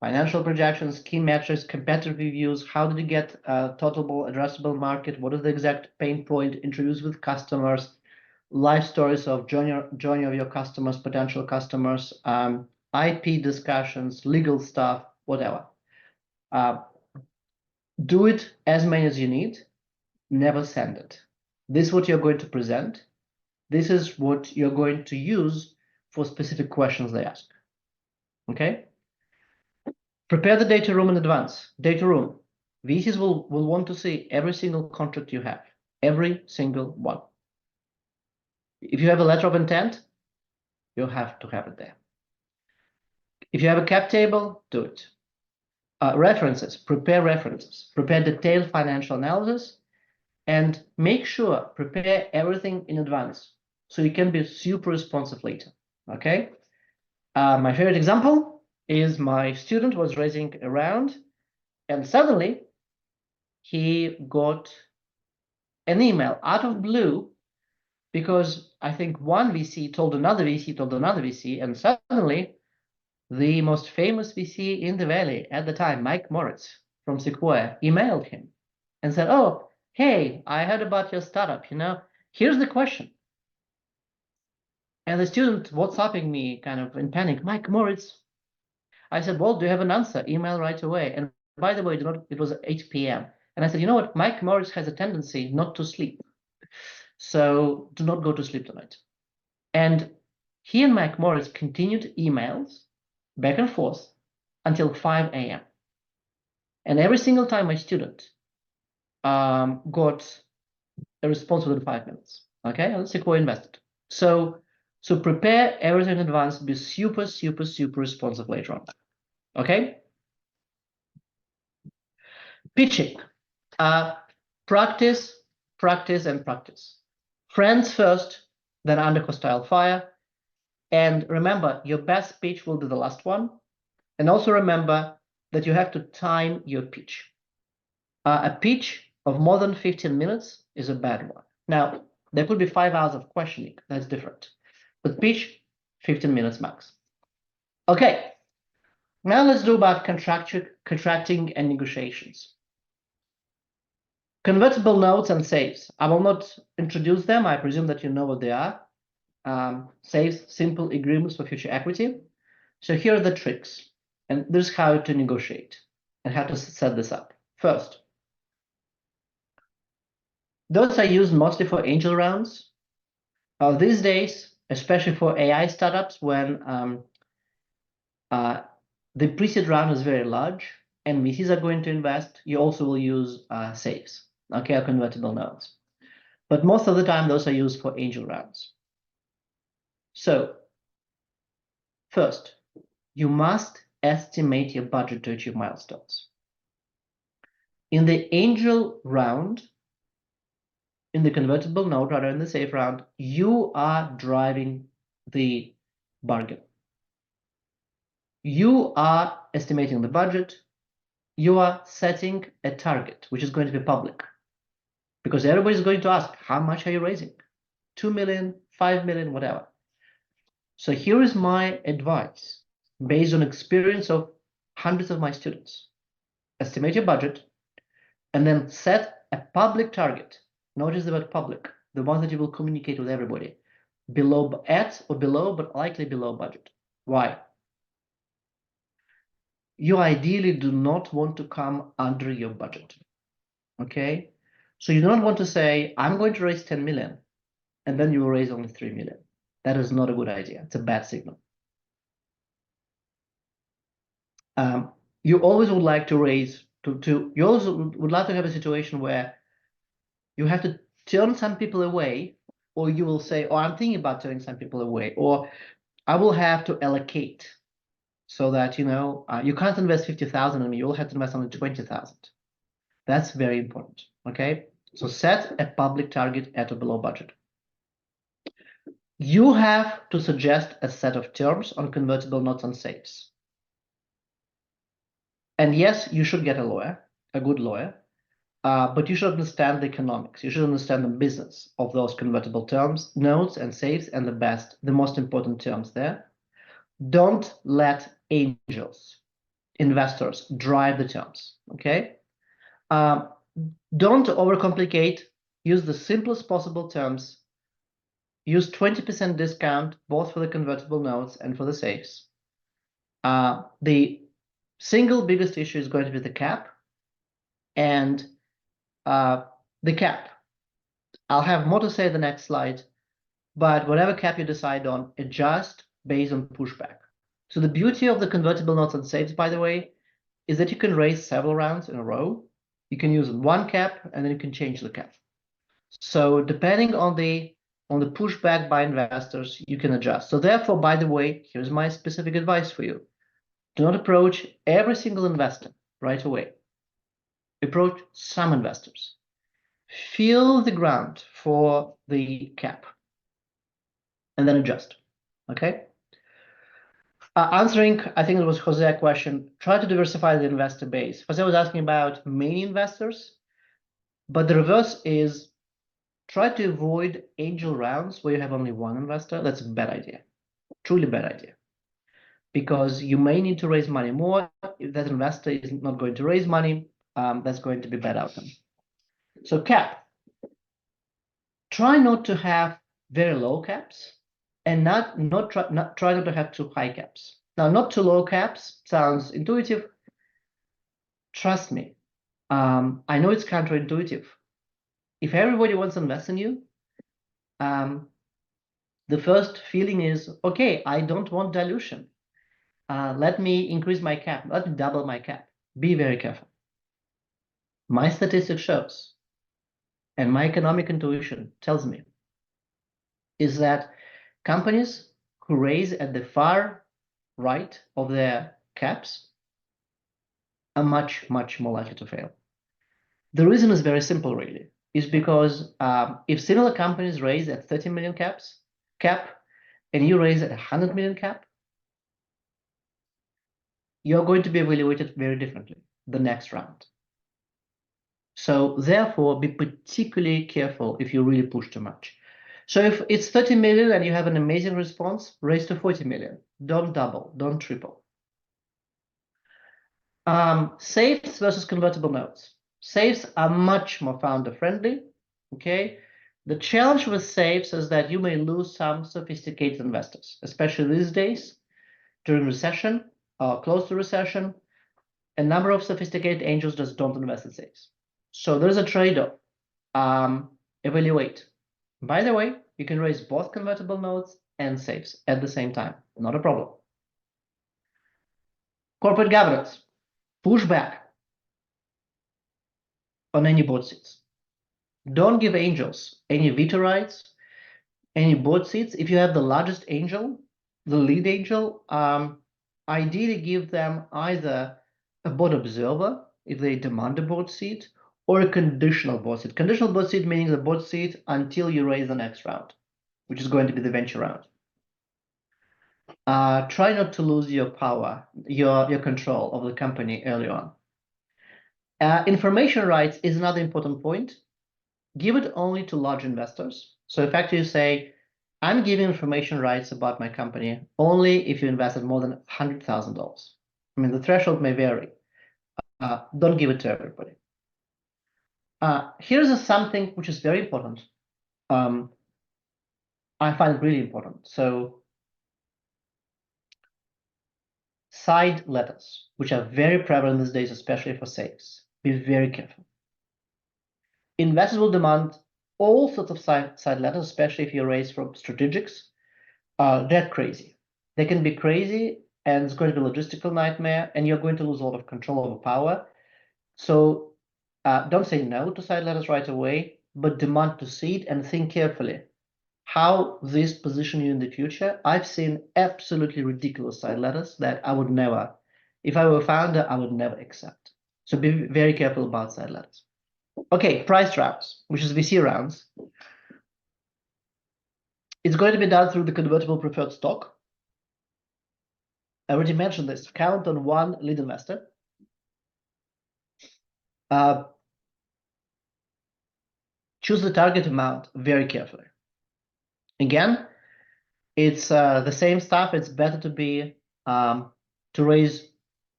Speaker 2: Financial projections, key metrics, competitive reviews, how did you get total addressable market, what is the exact pain point, interviews with customers, life stories of journey of your customers, potential customers, IP discussions, legal stuff, whatever. Do it as many as you need. Never send it. This is what you're going to present. This is what you're going to use for specific questions they ask. Okay? Prepare the data room in advance. Data room. VCs will want to see every single contract you have. Every single one. If you have a letter of intent, you have to have it there. If you have a cap table, do it. References, prepare detailed financial analysis, and make sure, prepare everything in advance so you can be super responsive later, okay? My favorite example is my student was raising a round, and suddenly he got an email out of blue because I think one VC told another VC, and suddenly the most famous VC in the Valley at the time, Mike Moritz from Sequoia, emailed him and said, oh, hey, I heard about your startup, here's the question. And the student WhatsApping me kind of in panic, Mike Moritz. I said, well, do you have an answer? Email right away. And by the way, it was 8 p.m. And I said, you know what? Mike Moritz has a tendency not to sleep. So do not go to sleep tonight. And he and Mike Moritz continued emails back and forth until 5 a.m. And every single time my student got a response within 5 minutes. Okay, and Sequoia invested. So prepare everything in advance, be super, super, super responsive later on. Okay? Pitching. Practice, practice, and practice. Friends first, then under hostile fire. And remember, your best pitch will be the last one. And also remember that you have to time your pitch. A pitch of more than 15 minutes is a bad one. Now, there could be 5 hours of questioning. That's different. But pitch, 15 minutes max. Okay. Now let's do about contracting and negotiations. Convertible notes and safes. I will not introduce them. I presume that you know what they are. Safes, simple agreements for future equity. So here are the tricks. And this is how to negotiate and how to set this up. First, those are used mostly for angel rounds. These days, especially for AI startups, when the pre-seed round is very large and VCs are going to invest, you also will use safes, okay, or convertible notes. But most of the time, those are used for angel rounds. So, first, you must estimate your budget to achieve milestones. In the angel round, in the convertible note, rather in the safe round, you are driving the bargain. You are estimating the budget. You are setting a target, which is going to be public. Because everybody's going to ask, how much are you raising? 2 million, 5 million, whatever. So here is my advice, based on experience of hundreds of my students. Estimate your budget, and then set a public target. Notice the word public, the one that you will communicate with everybody. At or below, but likely below budget. Why? You ideally do not want to come under your budget, okay? So you don't want to say, I'm going to raise 10 million, and then you will raise only 3 million. That is not a good idea. It's a bad signal. You always would like to raise, you always would like to have a situation where you have to turn some people away, or you will say, oh, I'm thinking about turning some people away, or I will have to allocate. So that, you can't invest 50,000 in me, you'll have to invest only 20,000. That's very important, okay? So set a public target at or below budget. You have to suggest a set of terms on convertible notes and safes. And yes, you should get a lawyer, a good lawyer, but you should understand the economics. You should understand the business of those convertible terms, notes and safes, and the most important terms there. Don't let angels, investors, drive the terms, okay? Don't overcomplicate. Use the simplest possible terms. Use 20% discount, both for the convertible notes and for the safes. The single biggest issue is going to be the cap. And the cap. I'll have more to say in the next slide, but whatever cap you decide on, adjust based on pushback. So the beauty of the convertible notes and safes, by the way, is that you can raise several rounds in a row. You can use one cap, and then you can change the cap. So depending on the pushback by investors, you can adjust. So therefore, by the way, here's my specific advice for you. Do not approach every single investor right away. Approach some investors. Feel the ground for the cap and then adjust. Okay? Answering, I think it was Jose's question, try to diversify the investor base. Jose was asking about many investors, but the reverse is try to avoid angel rounds where you have only one investor. That's a bad idea, truly bad idea. Because you may need to raise money more. If that investor is not going to raise money, that's going to be a bad outcome. So cap. Try not to have very low caps and try not to have too high caps. Now, not too low caps sounds intuitive. Trust me, I know it's counterintuitive. If everybody wants to invest in you, the first feeling is, okay, I don't want dilution. Let me increase my cap. Let me double my cap. Be very careful. My statistic shows, and my economic intuition tells me, is that companies who raise at the far right of their caps are much, much more likely to fail. The reason is very simple, really, is because if similar companies raise at 30 million cap, and you raise at 100 million cap, you're going to be evaluated very differently the next round. So therefore, be particularly careful if you really push too much. So if it's 30 million and you have an amazing response, raise to 40 million. Don't double, don't triple. Safes versus convertible notes. Safes are much more founder-friendly, okay? The challenge with safes is that you may lose some sophisticated investors, especially these days, during recession, or close to recession. A number of sophisticated angels just don't invest in safes. So there's a trade-off. Evaluate. By the way, you can raise both convertible notes and safes at the same time. Not a problem. Corporate governance. Push back on any board seats. Don't give angels any veto rights, any board seats. If you have the largest angel, the lead angel, ideally give them either a board observer if they demand a board seat, or a conditional board seat. Conditional board seat meaning the board seat until you raise the next round, which is going to be the venture round. Try not to lose your power, your control of the company early on. Information rights is another important point. Give it only to large investors. So in fact, you say, I'm giving information rights about my company only if you invested more than $100,000. I mean, the threshold may vary. Don't give it to everybody. Here's something which is very important. I find it really important. So side letters, which are very prevalent these days, especially for sales. Be very careful. Investors will demand all sorts of side letters, especially if you raise from strategics. They're crazy. They can be crazy, and it's going to be a logistical nightmare, and you're going to lose a lot of control over power. So don't say no to side letters right away, but demand to see it and think carefully how this position you in the future. I've seen absolutely ridiculous side letters that I would never, if I were a founder, I would never accept. So be very careful about side letters. Okay, price rounds, which is VC rounds. It's going to be done through the convertible preferred stock. I already mentioned this. Count on one lead investor. Choose the target amount very carefully. Again, it's the same stuff. It's better to be to raise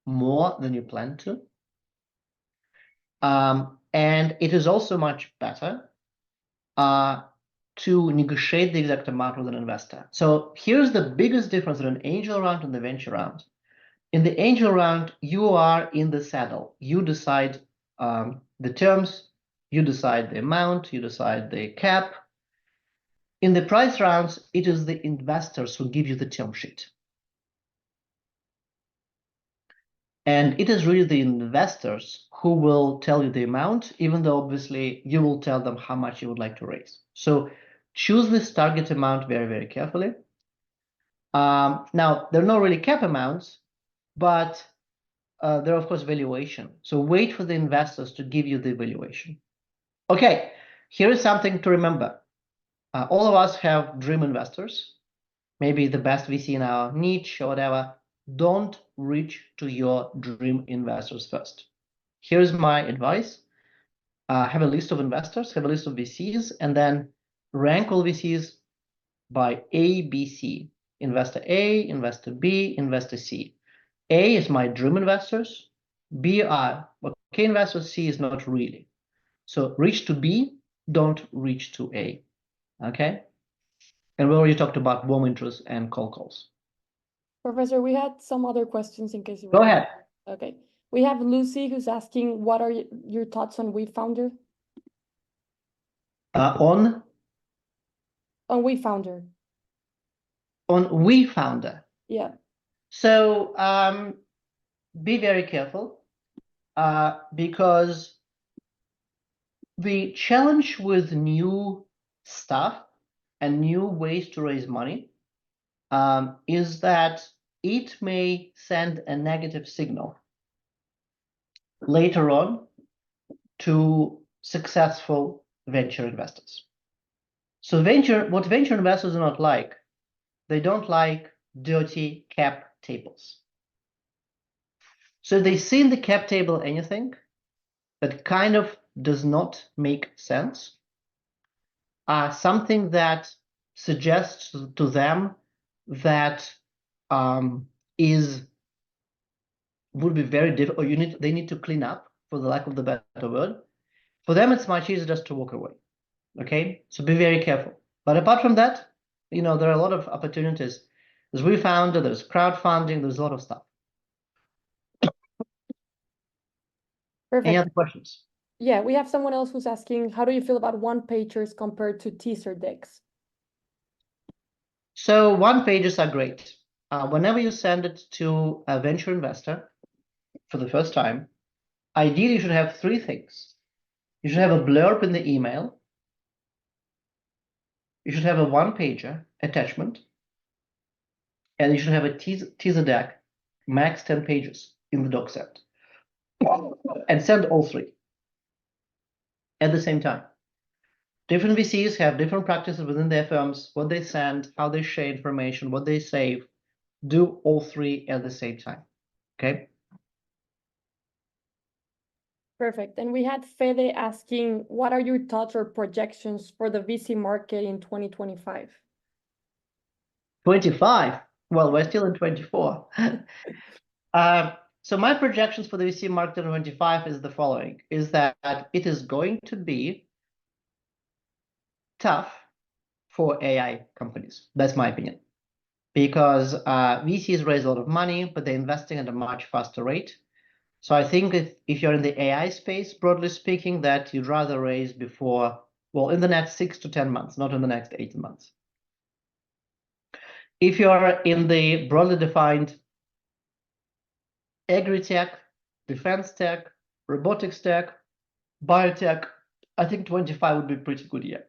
Speaker 2: more than you plan to. And it is also much better to negotiate the exact amount with an investor. So here's the biggest difference in an angel round and the venture round. In the angel round, you are in the saddle. You decide the terms, you decide the amount, you decide the cap. In the price rounds, it is the investors who give you the term sheet. And it is really the investors who will tell you the amount, even though obviously you will tell them how much you would like to raise. So choose this target amount very, very carefully. Now, there are no really cap amounts, but there are, of course, valuation. So wait for the investors to give you the valuation. Okay, here is something to remember. All of us have dream investors, maybe the best VC in our niche or whatever. Don't reach to your dream investors first. Here's my advice. Have a list of investors, have a list of VCs, and then rank all VCs by A, B, C. Investor A, investor B, investor C. A is my dream investors. B are okay investors. C is not really. So reach to B, don't reach to A. Okay? And we already talked about warm interest and cold calls.
Speaker 1: Professor, we had some other questions in case you
Speaker 2: Go
Speaker 1: want.
Speaker 2: ahead.
Speaker 1: Okay. We have Lucy who's asking, what are your thoughts on WeFounder?
Speaker 2: On
Speaker 1: WeFounder.
Speaker 2: WeFounder.
Speaker 1: Yeah.
Speaker 2: So be very careful because the challenge with new stuff and new ways to raise money is that it may send a negative signal later on to successful venture investors. So what venture investors do not like, they don't like dirty cap tables. So they see in the cap table anything that kind of does not make sense, something that suggests to them that would be very difficult, or they need to clean up, for the lack of the better word. For them, it's much easier just to walk away. Okay, so be very careful. But apart from that, there are a lot of opportunities. There's WeFounder, there's crowdfunding, there's a lot of stuff.
Speaker 1: Perfect.
Speaker 2: Any other questions?
Speaker 1: Yeah, we have someone else who's asking, how do you feel about one-pagers compared to teaser decks?
Speaker 2: So one-pagers are great. Whenever you send it to a venture investor for the first time, ideally you should have three things. You should have a blurb in the email. You should have a one-pager attachment. And you should have a teaser deck, max 10 pages in the doc set. And send all three at the same time. Different VCs have different practices within their firms, what they send, how they share information, what they save. Do all three at the same time. Okay?
Speaker 1: Perfect. And we had Fede asking, what are your thoughts or projections for the VC market in 2025?
Speaker 2: 25. Well, we're still in 24. So my projections for the VC market in 25 is the following, is that it is going to be tough for AI companies. That's my opinion. Because VCs raise a lot of money, but they're investing at a much faster rate. So I think if you're in the AI space, broadly speaking, that you'd rather raise before, well, in the next 6 to 10 months, not in the next 18 months. If you're in the broadly defined agri-tech, defense tech, robotics tech, biotech, I think 25 would be a pretty good year.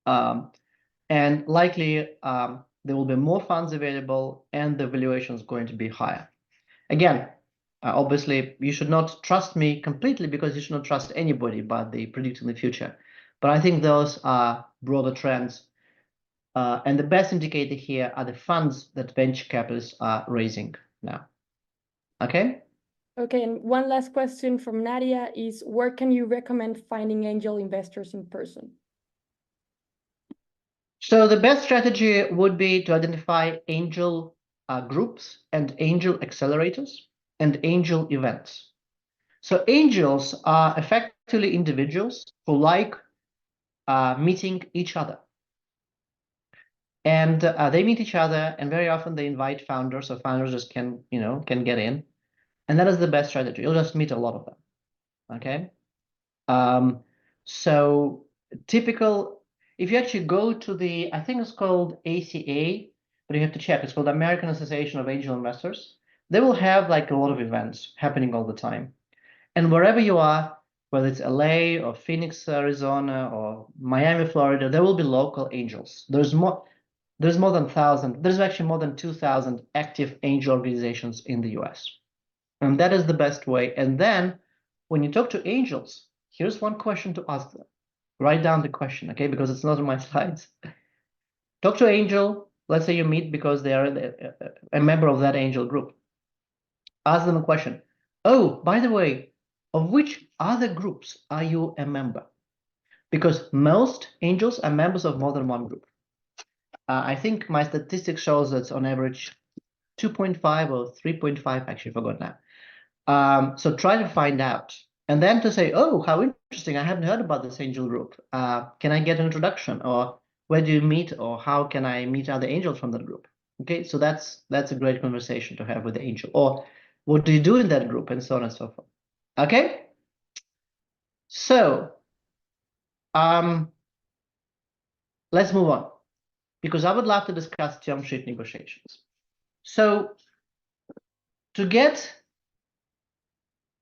Speaker 2: And likely there will be more funds available and the valuation is going to be higher. Again, obviously, you should not trust me completely because you should not trust anybody but they predict in the future. But I think those are broader trends. And the best indicator here are the funds that venture capitalists are raising now. Okay?
Speaker 1: Okay, and one last question from Nadia is, where can you recommend finding angel investors in person?
Speaker 2: So the best strategy would be to identify angel groups and angel accelerators and angel events. So angels are effectively individuals who like meeting each other. And they meet each other, and very often they invite founders, so founders just can get in. And that is the best strategy. You'll just meet a lot of them. Okay? So typical, if you actually go to the, I think it's called ACA, but you have to check. It's called American Association of Angel Investors. They will have like a lot of events happening all the time. And wherever you are, whether it's LA or Phoenix, Arizona, or Miami, Florida, there will be local angels. There's more than 1,000. There's actually more than 2,000 active angel organizations in the US. And that is the best way. And then when you talk to angels, here's one question to ask them. Write down the question, okay? Because it's not on my slides. Talk to angel. Let's say you meet because they are a member of that angel group. Ask them a question. Oh, by the way, of which other groups are you a member? Because most angels are members of more than one group. I think my statistics shows that on average 2.5 or 3.5, actually forgot now. So try to find out. And then to say, oh, how interesting, I haven't heard about this angel group. Can I get an introduction? Or where do you meet? Or how can I meet other angels from that group? Okay, so that's a great conversation to have with the angel. Or what do you do in that group? And so on and so forth. Okay? So let's move on, because I would love to discuss term sheet negotiations. So to get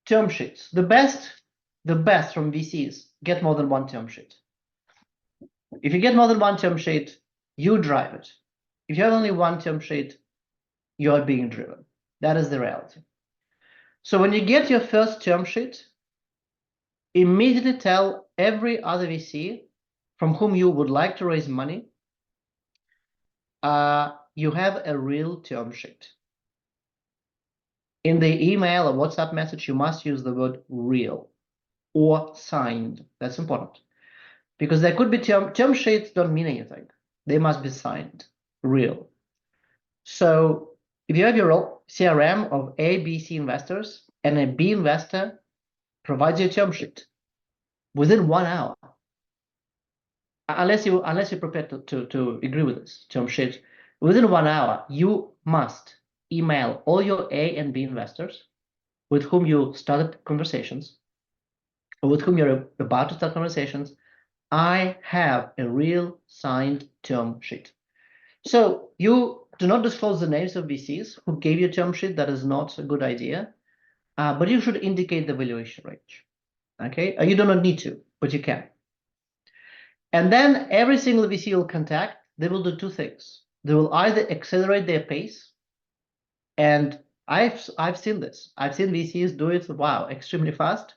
Speaker 2: term sheets, the best from VCs, get more than one term sheet. If you get more than one term sheet, you drive it. If you have only one term sheet, you are being driven. That is the reality. So when you get your first term sheet, immediately tell every other VC from whom you would like to raise money, you have a real term sheet. In the email or WhatsApp message, you must use the word real or signed. That's important. Because there could be term sheets don't mean anything. They must be signed, real. So if you have your CRM of A, B, C investors, and a B investor provides you a term sheet within 1 hour, unless you're prepared to agree with this term sheet, within 1 hour, you must email all your A and B investors with whom you started conversations, or with whom you're about to start conversations. I have a real signed term sheet. So you do not disclose the names of VCs who gave you a term sheet. That is not a good idea. But you should indicate the valuation range. Okay, you do not need to, but you can. And then every single VC you'll contact, they will do two things. They will either accelerate their pace, and I've seen this. I've seen VCs do it, wow, extremely fast,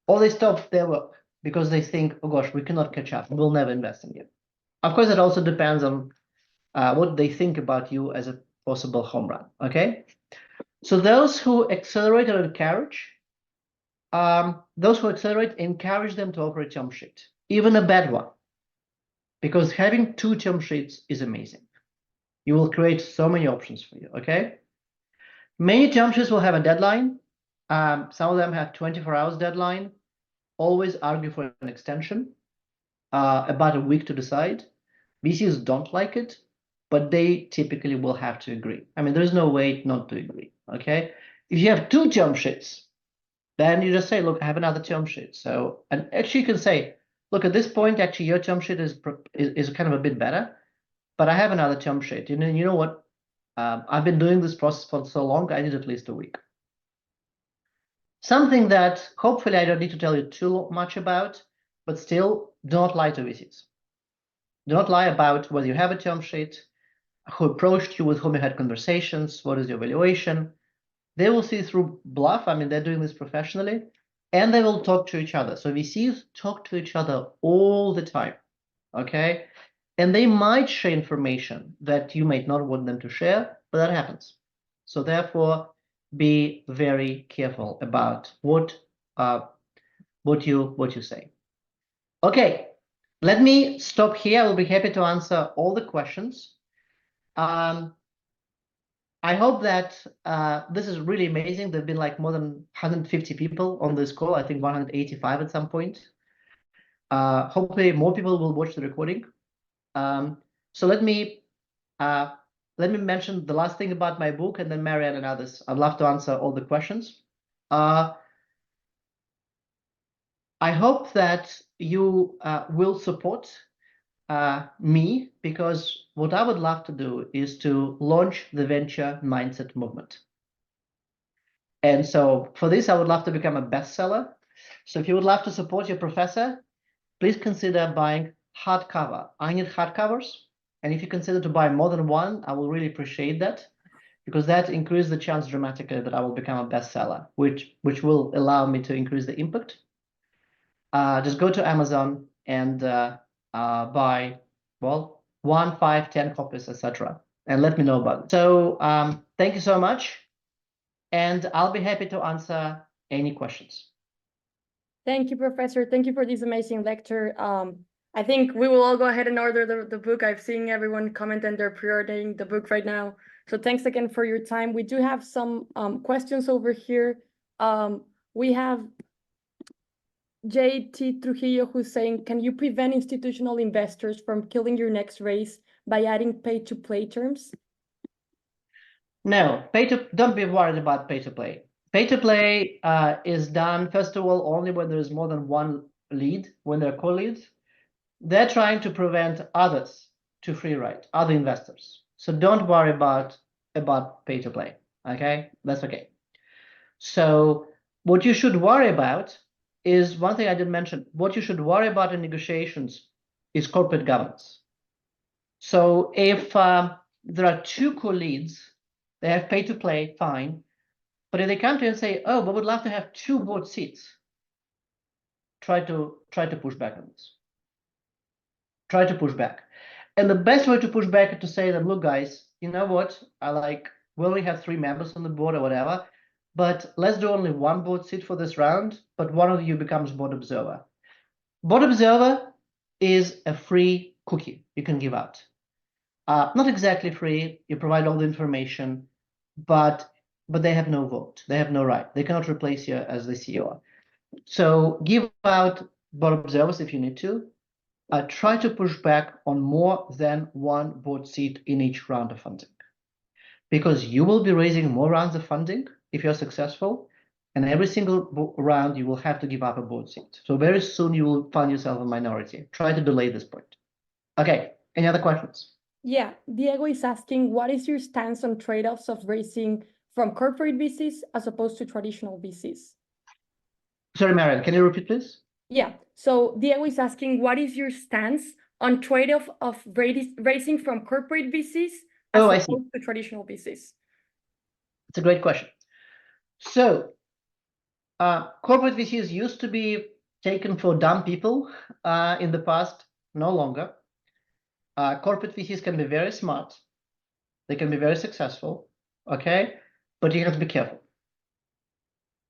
Speaker 2: or they stop their work because they think, oh gosh, we cannot catch up. We'll never invest in you. Of course, it also depends on what they think about you as a possible home run, okay? So those who accelerate or encourage, encourage them to offer a term sheet, even a bad one, because having two term sheets is amazing. You will create so many options for you, okay? Many term sheets will have a deadline. Some of them have 24 hours deadline. Always argue for an extension, about a week to decide. VCs don't like it, but they typically will have to agree. I mean, there's no way not to agree, okay? If you have two term sheets, then you just say, look, I have another term sheet. So, and actually you can say, look, at this point, actually your term sheet is kind of a bit better, but I have another term sheet. You know what? I've been doing this process for so long, I need at least a week. Something that hopefully I don't need to tell you too much about, but still, do not lie to VCs. Do not lie about whether you have a term sheet, who approached you, with whom you had conversations, what is your valuation. They will see through bluff. I mean, they're doing this professionally, and they will talk to each other. So VCs talk to each other all the time, okay? And they might share information that you might not want them to share, but that happens. So therefore, be very careful about what you say. Okay, let me stop here. I will be happy to answer all the questions. I hope that this is really amazing. There have been like more than 150 people on this call. I think 185 at some point. Hopefully more people will watch the recording. So let me mention the last thing about my book, and then Marianne and others. I'd love to answer all the questions. I hope that you will support me, because what I would love to do is to launch the venture mindset movement. And so for this, I would love to become a bestseller. So if you would love to support your professor, please consider buying hardcover. I need hardcovers. And if you consider to buy more than one, I will really appreciate that, because that increases the chance dramatically that I will become a bestseller, which will allow me to increase the impact. Just go to Amazon and buy, well, 1, 5, 10 copies, etc. And let me know about it. So thank you so much. And I'll be happy to answer any questions.
Speaker 1: Thank you, Professor. Thank you for this amazing lecture. I think we will all go ahead and order the book. I've seen everyone comment and they're pre-ordering the book right now. So thanks again for your time. We do have some questions over here. We have JT Trujillo who's saying, can you prevent institutional investors from killing your next raise by adding pay-to-play terms?
Speaker 2: No, don't be worried about pay-to-play. Pay-to-play is done, first of all, only when there is more than one lead, when there are co-leads. They're trying to prevent others to free ride, other investors. So don't worry about pay-to-play, okay? That's okay. So what you should worry about is one thing I didn't mention. What you should worry about in negotiations is corporate governance. So if there are two co-leads, they have pay-to-play, fine. But if they come to you and say, oh, we would love to have 2 board seats, try to push back on this. Try to push back. And the best way to push back is to say to them, look, guys, you know what? We only have 3 members on the board or whatever, but let's do only 1 board seat for this round, but one of you becomes board observer. Board observer is a free cookie you can give out. Not exactly free, you provide all the information, but they have no vote. They have no right. They cannot replace you as the CEO. So give out board observers if you need to. Try to push back on more than 1 board seat in each round of funding, because you will be raising more rounds of funding if you're successful, and every single round you will have to give up a board seat. So very soon you will find yourself a minority. Try to delay this point. Okay, any other questions?
Speaker 1: Yeah, Diego is asking, what is your stance on trade-offs of raising from corporate VCs as opposed to traditional VCs?
Speaker 2: Sorry, Marian, can you repeat, please?
Speaker 1: Yeah, so Diego is asking, what is your stance on trade-off of raising from corporate VCs as opposed to traditional VCs?
Speaker 2: It's a great question. So corporate VCs used to be taken for dumb people in the past, no longer. Corporate VCs can be very smart. They can be very successful, okay? But you have to be careful.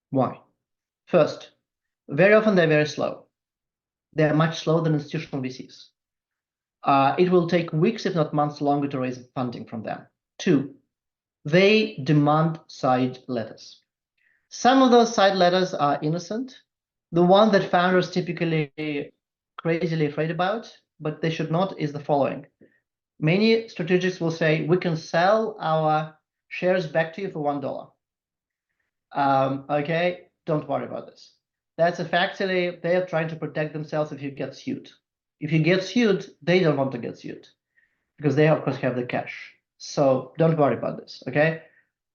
Speaker 2: Why? First, very often they're very slow. They're much slower than institutional VCs. It will take weeks, if not months, longer to raise funding from them. 2, they demand side letters. Some of those side letters are innocent. The one that founders typically crazily afraid about, but they should not, is the following. Many strategists will say, we can sell our shares back to you for $1. Okay, don't worry about this. That's effectively, they are trying to protect themselves if you get sued. If you get sued, they don't want to get sued because they, of course, have the cash. So don't worry about this, okay?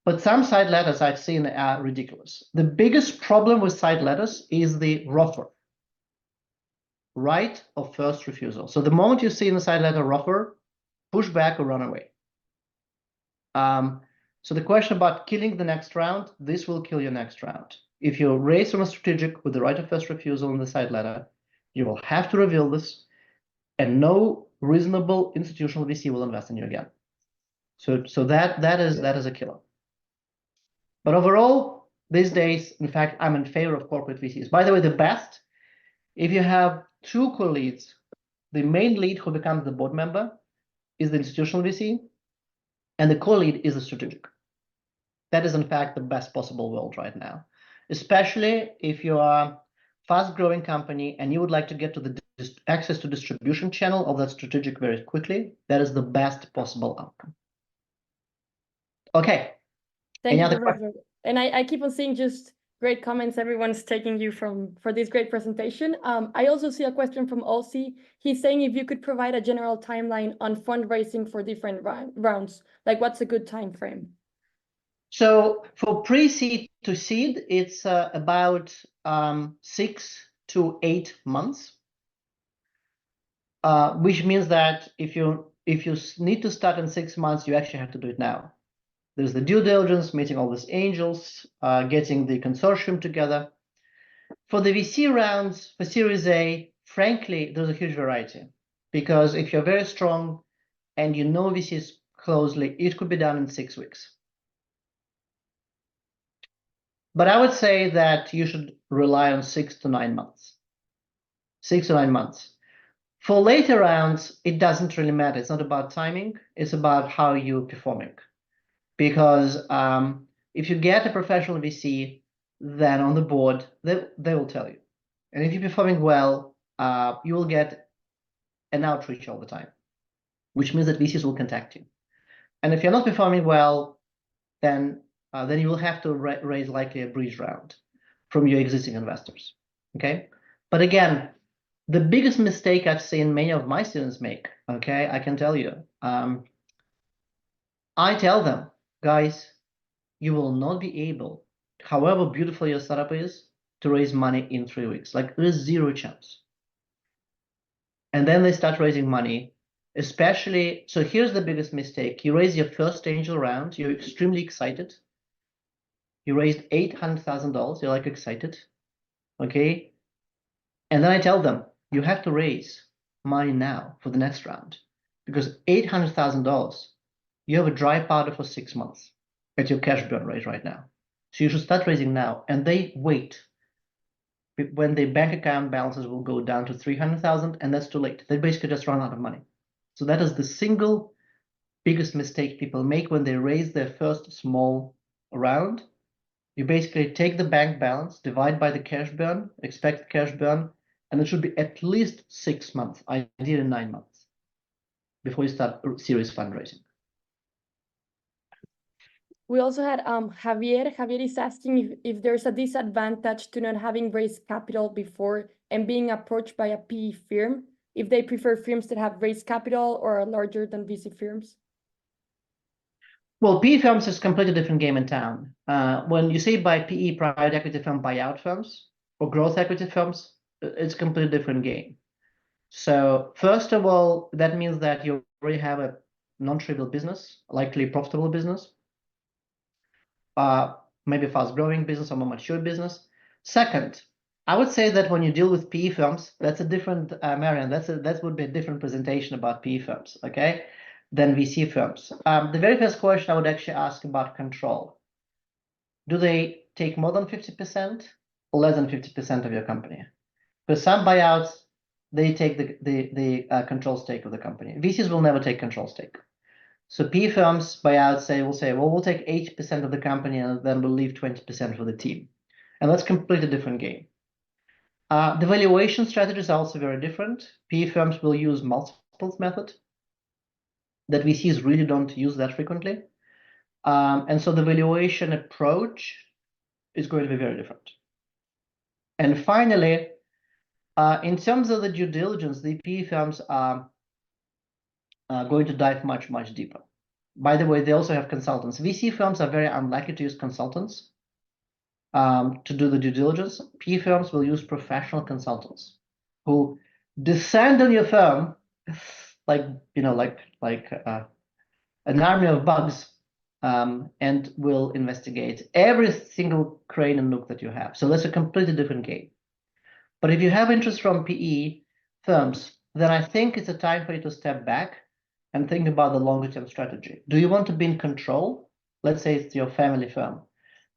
Speaker 2: But some side letters I've seen are ridiculous. The biggest problem with side letters is the ROFR, right of first refusal. So the moment you see in the side letter ROFR, push back or run away. So the question about killing the next round, this will kill your next round. If you raise from a strategic with the right of first refusal in the side letter, you will have to reveal this, and no reasonable institutional VC will invest in you again. So that is a killer. But overall, these days, in fact, I'm in favor of corporate VCs. By the way, the best, if you have 2 co-leads, the main lead who becomes the board member is the institutional VC, and the co-lead is the strategic. That is, in fact, the best possible world right now, especially if you are a fast-growing company and you would like to get to the access to distribution channel of that strategic very quickly. That is the best possible outcome. Okay.
Speaker 1: Thank you, Professor. And I keep on seeing just great comments. Everyone's taking you for this great presentation. I also see a question from Olsi. He's saying if you could provide a general timeline on fundraising for different rounds, like what's a good time frame?
Speaker 2: So for pre-seed to seed, it's about 6 to 8 months, which means that if you if you need to start in 6 months, you actually have to do it now. There's the due diligence, meeting all these angels, getting the consortium together. For the VC rounds, for Series A, frankly, there's a huge variety. Because if you're very strong and you know VCs closely, it could be done in 6 weeks. But I would say that you should rely on 6 to 9 months. 6 to 9 months. For later rounds, it doesn't really matter. It's not about timing. It's about how you're performing. Because if you get a professional VC, then on the board, they will tell you. And if you're performing well, you will get an outreach all the time, which means that VCs will contact you. And if you're not performing well, then you will have to raise likely a bridge round from your existing investors. Okay, but again, the biggest mistake I've seen many of my students make, okay, I can tell you, I tell them, guys, you will not be able, however beautiful your startup is, to raise money in 3 weeks. Like, there's zero chance. And then they start raising money, especially, so here's the biggest mistake. You raise your first angel round, you're extremely excited. You raised $800,000, you're like excited, okay? And then I tell them, you have to raise money now for the next round, because $800,000, you have a dry powder for 6 months at your cash burn rate right now. So you should start raising now, and they wait. When their bank account balances will go down to 300,000, and that's too late. They basically just run out of money. So that is the single biggest mistake people make when they raise their first small round. You basically take the bank balance, divide by the cash burn, expected cash burn, and it should be at least 6 months, ideally 9 months, before you start serious fundraising.
Speaker 1: We also had Javier. Javier is asking if there's a disadvantage to not having raised capital before and being approached by a PE firm, if they prefer firms that have raised capital or are larger than VC firms.
Speaker 2: Well, PE firms is a completely different game in town. When you say by PE, private equity firm buyout firms, or growth equity firms, it's a completely different game. So first of all, that means that you already have a non-trivial business, likely profitable business, maybe fast-growing business or more mature business. Second, I would say that when you deal with PE firms, that's a different, Marian, that would be a different presentation about PE firms, okay, than VC firms. The very first question I would actually ask about control. Do they take more than 50% or less than 50% of your company? Because some buyouts, they take the control stake of the company. VCs will never take control stake. So PE firms, buyouts, will say, well, we'll take 80% of the company and then we'll leave 20% for the team. And that's a completely different game. The valuation strategies are also very different. PE firms will use multiples method that VCs really don't use that frequently. And so the valuation approach is going to be very different. And finally, in terms of the due diligence, the PE firms are going to dive much, much deeper. By the way, they also have consultants. VC firms are very unlikely to use consultants to do the due diligence. PE firms will use professional consultants who descend on your firm like, you know, like an army of bugs, and will investigate every single crane and nook that you have. So that's a completely different game. But if you have interest from PE firms, then I think it's a time for you to step back and think about the longer term strategy. Do you want to be in control? Let's say it's your family firm.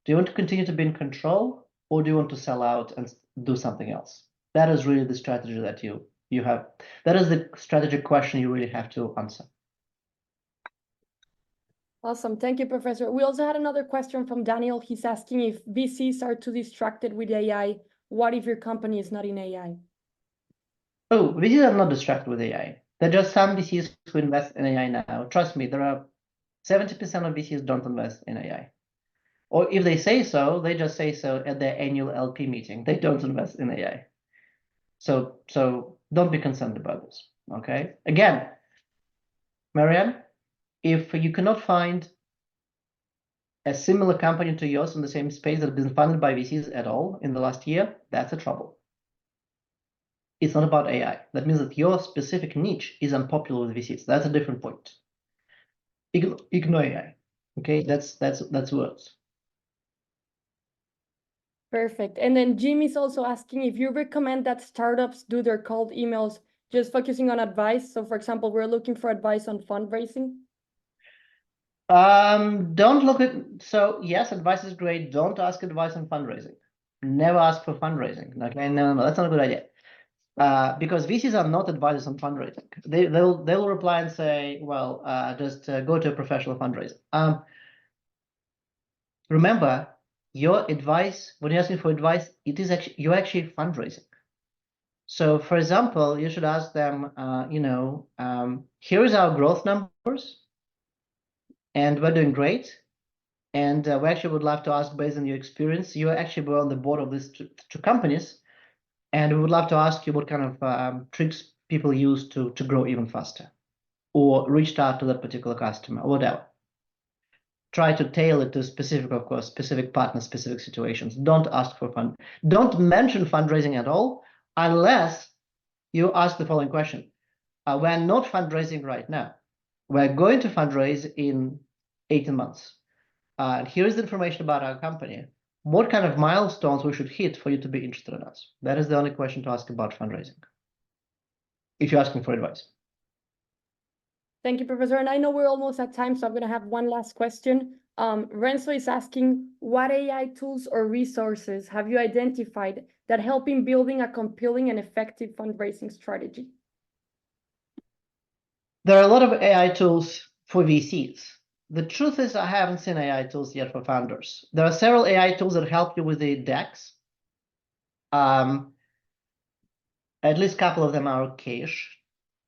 Speaker 2: Do you want to continue to be in control, or do you want to sell out and do something else? That is really the strategy that you have. That is the strategic question you really have to answer.
Speaker 1: Awesome. Thank you, Professor. We also had another question from Daniel. He's asking if VCs are too distracted with AI. What if your company is not in AI?
Speaker 2: Oh, VCs are not distracted with AI. There are just some VCs who invest in AI now. Trust me, there are 70% of VCs don't invest in AI. Or if they say so, they just say so at their annual LP meeting. They don't invest in AI. So don't be concerned about this, okay? Again, Marianne, if you cannot find a similar company to yours in the same space that has been funded by VCs at all in the last year, that's a trouble. It's not about AI. That means that your specific niche is unpopular with VCs. That's a different point. Ignore AI. Okay, that's words.
Speaker 1: Perfect. And then Jim is also asking if you recommend that startups do their cold emails just focusing on advice. So for example, we're looking for advice on fundraising.
Speaker 2: Don't look at, so yes, advice is great. Don't ask advice on fundraising. Never ask for fundraising. Okay, no, that's not a good idea. Because VCs are not advisors on fundraising. They'll reply and say, well, just go to a professional fundraiser. Remember, your advice, when you're asking for advice, it is actually, you're actually fundraising. So for example, you should ask them, here is our growth numbers, and we're doing great. And we actually would love to ask, based on your experience, you actually were on the board of these two companies, and we would love to ask you what kind of tricks people use to grow even faster, or reached out to that particular customer, or whatever. Try to tailor it to specific, of course, specific partners, specific situations. Don't ask for fund. Don't mention fundraising at all, unless you ask the following question. We're not fundraising right now. We're going to fundraise in 18 months. Here's the information about our company. What kind of milestones we should hit for you to be interested in us? That is the only question to ask about fundraising, if you're asking for advice.
Speaker 1: Thank you, Professor. And I know we're almost at time, so I'm going to have one last question. Renzo is asking, what AI tools or resources have you identified that help in building a compelling and effective fundraising strategy?
Speaker 2: There are a lot of AI tools for VCs. The truth is, I haven't seen AI tools yet for founders. There are several AI tools that help you with the decks. At least a couple of them are okay-ish,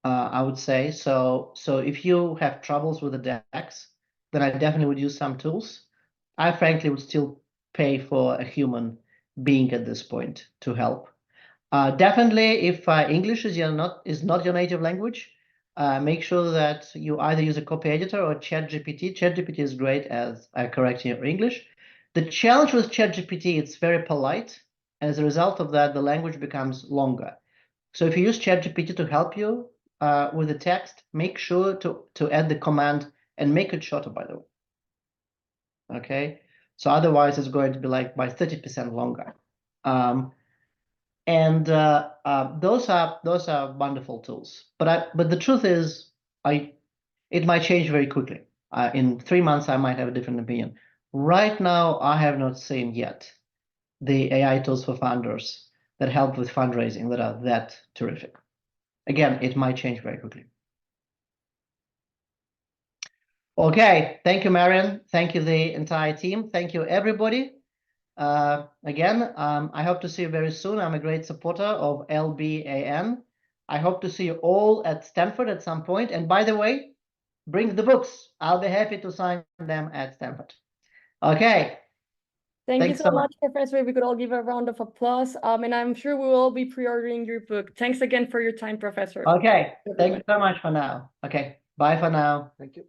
Speaker 2: I would say. So if you have troubles with the decks, then I definitely would use some tools. I frankly would still pay for a human being at this point to help. Definitely, if English is not your native language, make sure that you either use a copy editor or ChatGPT. ChatGPT is great as correcting your English. The challenge with ChatGPT, it's very polite. As a result of that, the language becomes longer. So if you use ChatGPT to help you with the text, make sure to add the command and make it shorter, by the way. Okay, so otherwise it's going to be like by 30% longer. Those are wonderful tools. But the truth is, it might change very quickly. In 3 months, I might have a different opinion. Right now, I have not seen yet the AI tools for founders that help with fundraising that are that terrific. Again, it might change very quickly. Okay, thank you, Marian. Thank you, the entire team. Thank you, everybody. Again, I hope to see you very soon. I'm a great supporter of LBAN. I hope to see you all at Stanford at some point. And by the way, bring the books. I'll be happy to sign them at Stanford. Okay.
Speaker 1: Thank you so much, Professor. We could all give a round of applause. And I'm sure we will all be pre-ordering your book. Thanks again for your time, Professor.
Speaker 2: Okay. Thank you so much for now. Okay. Bye for now.
Speaker 3: Thank you.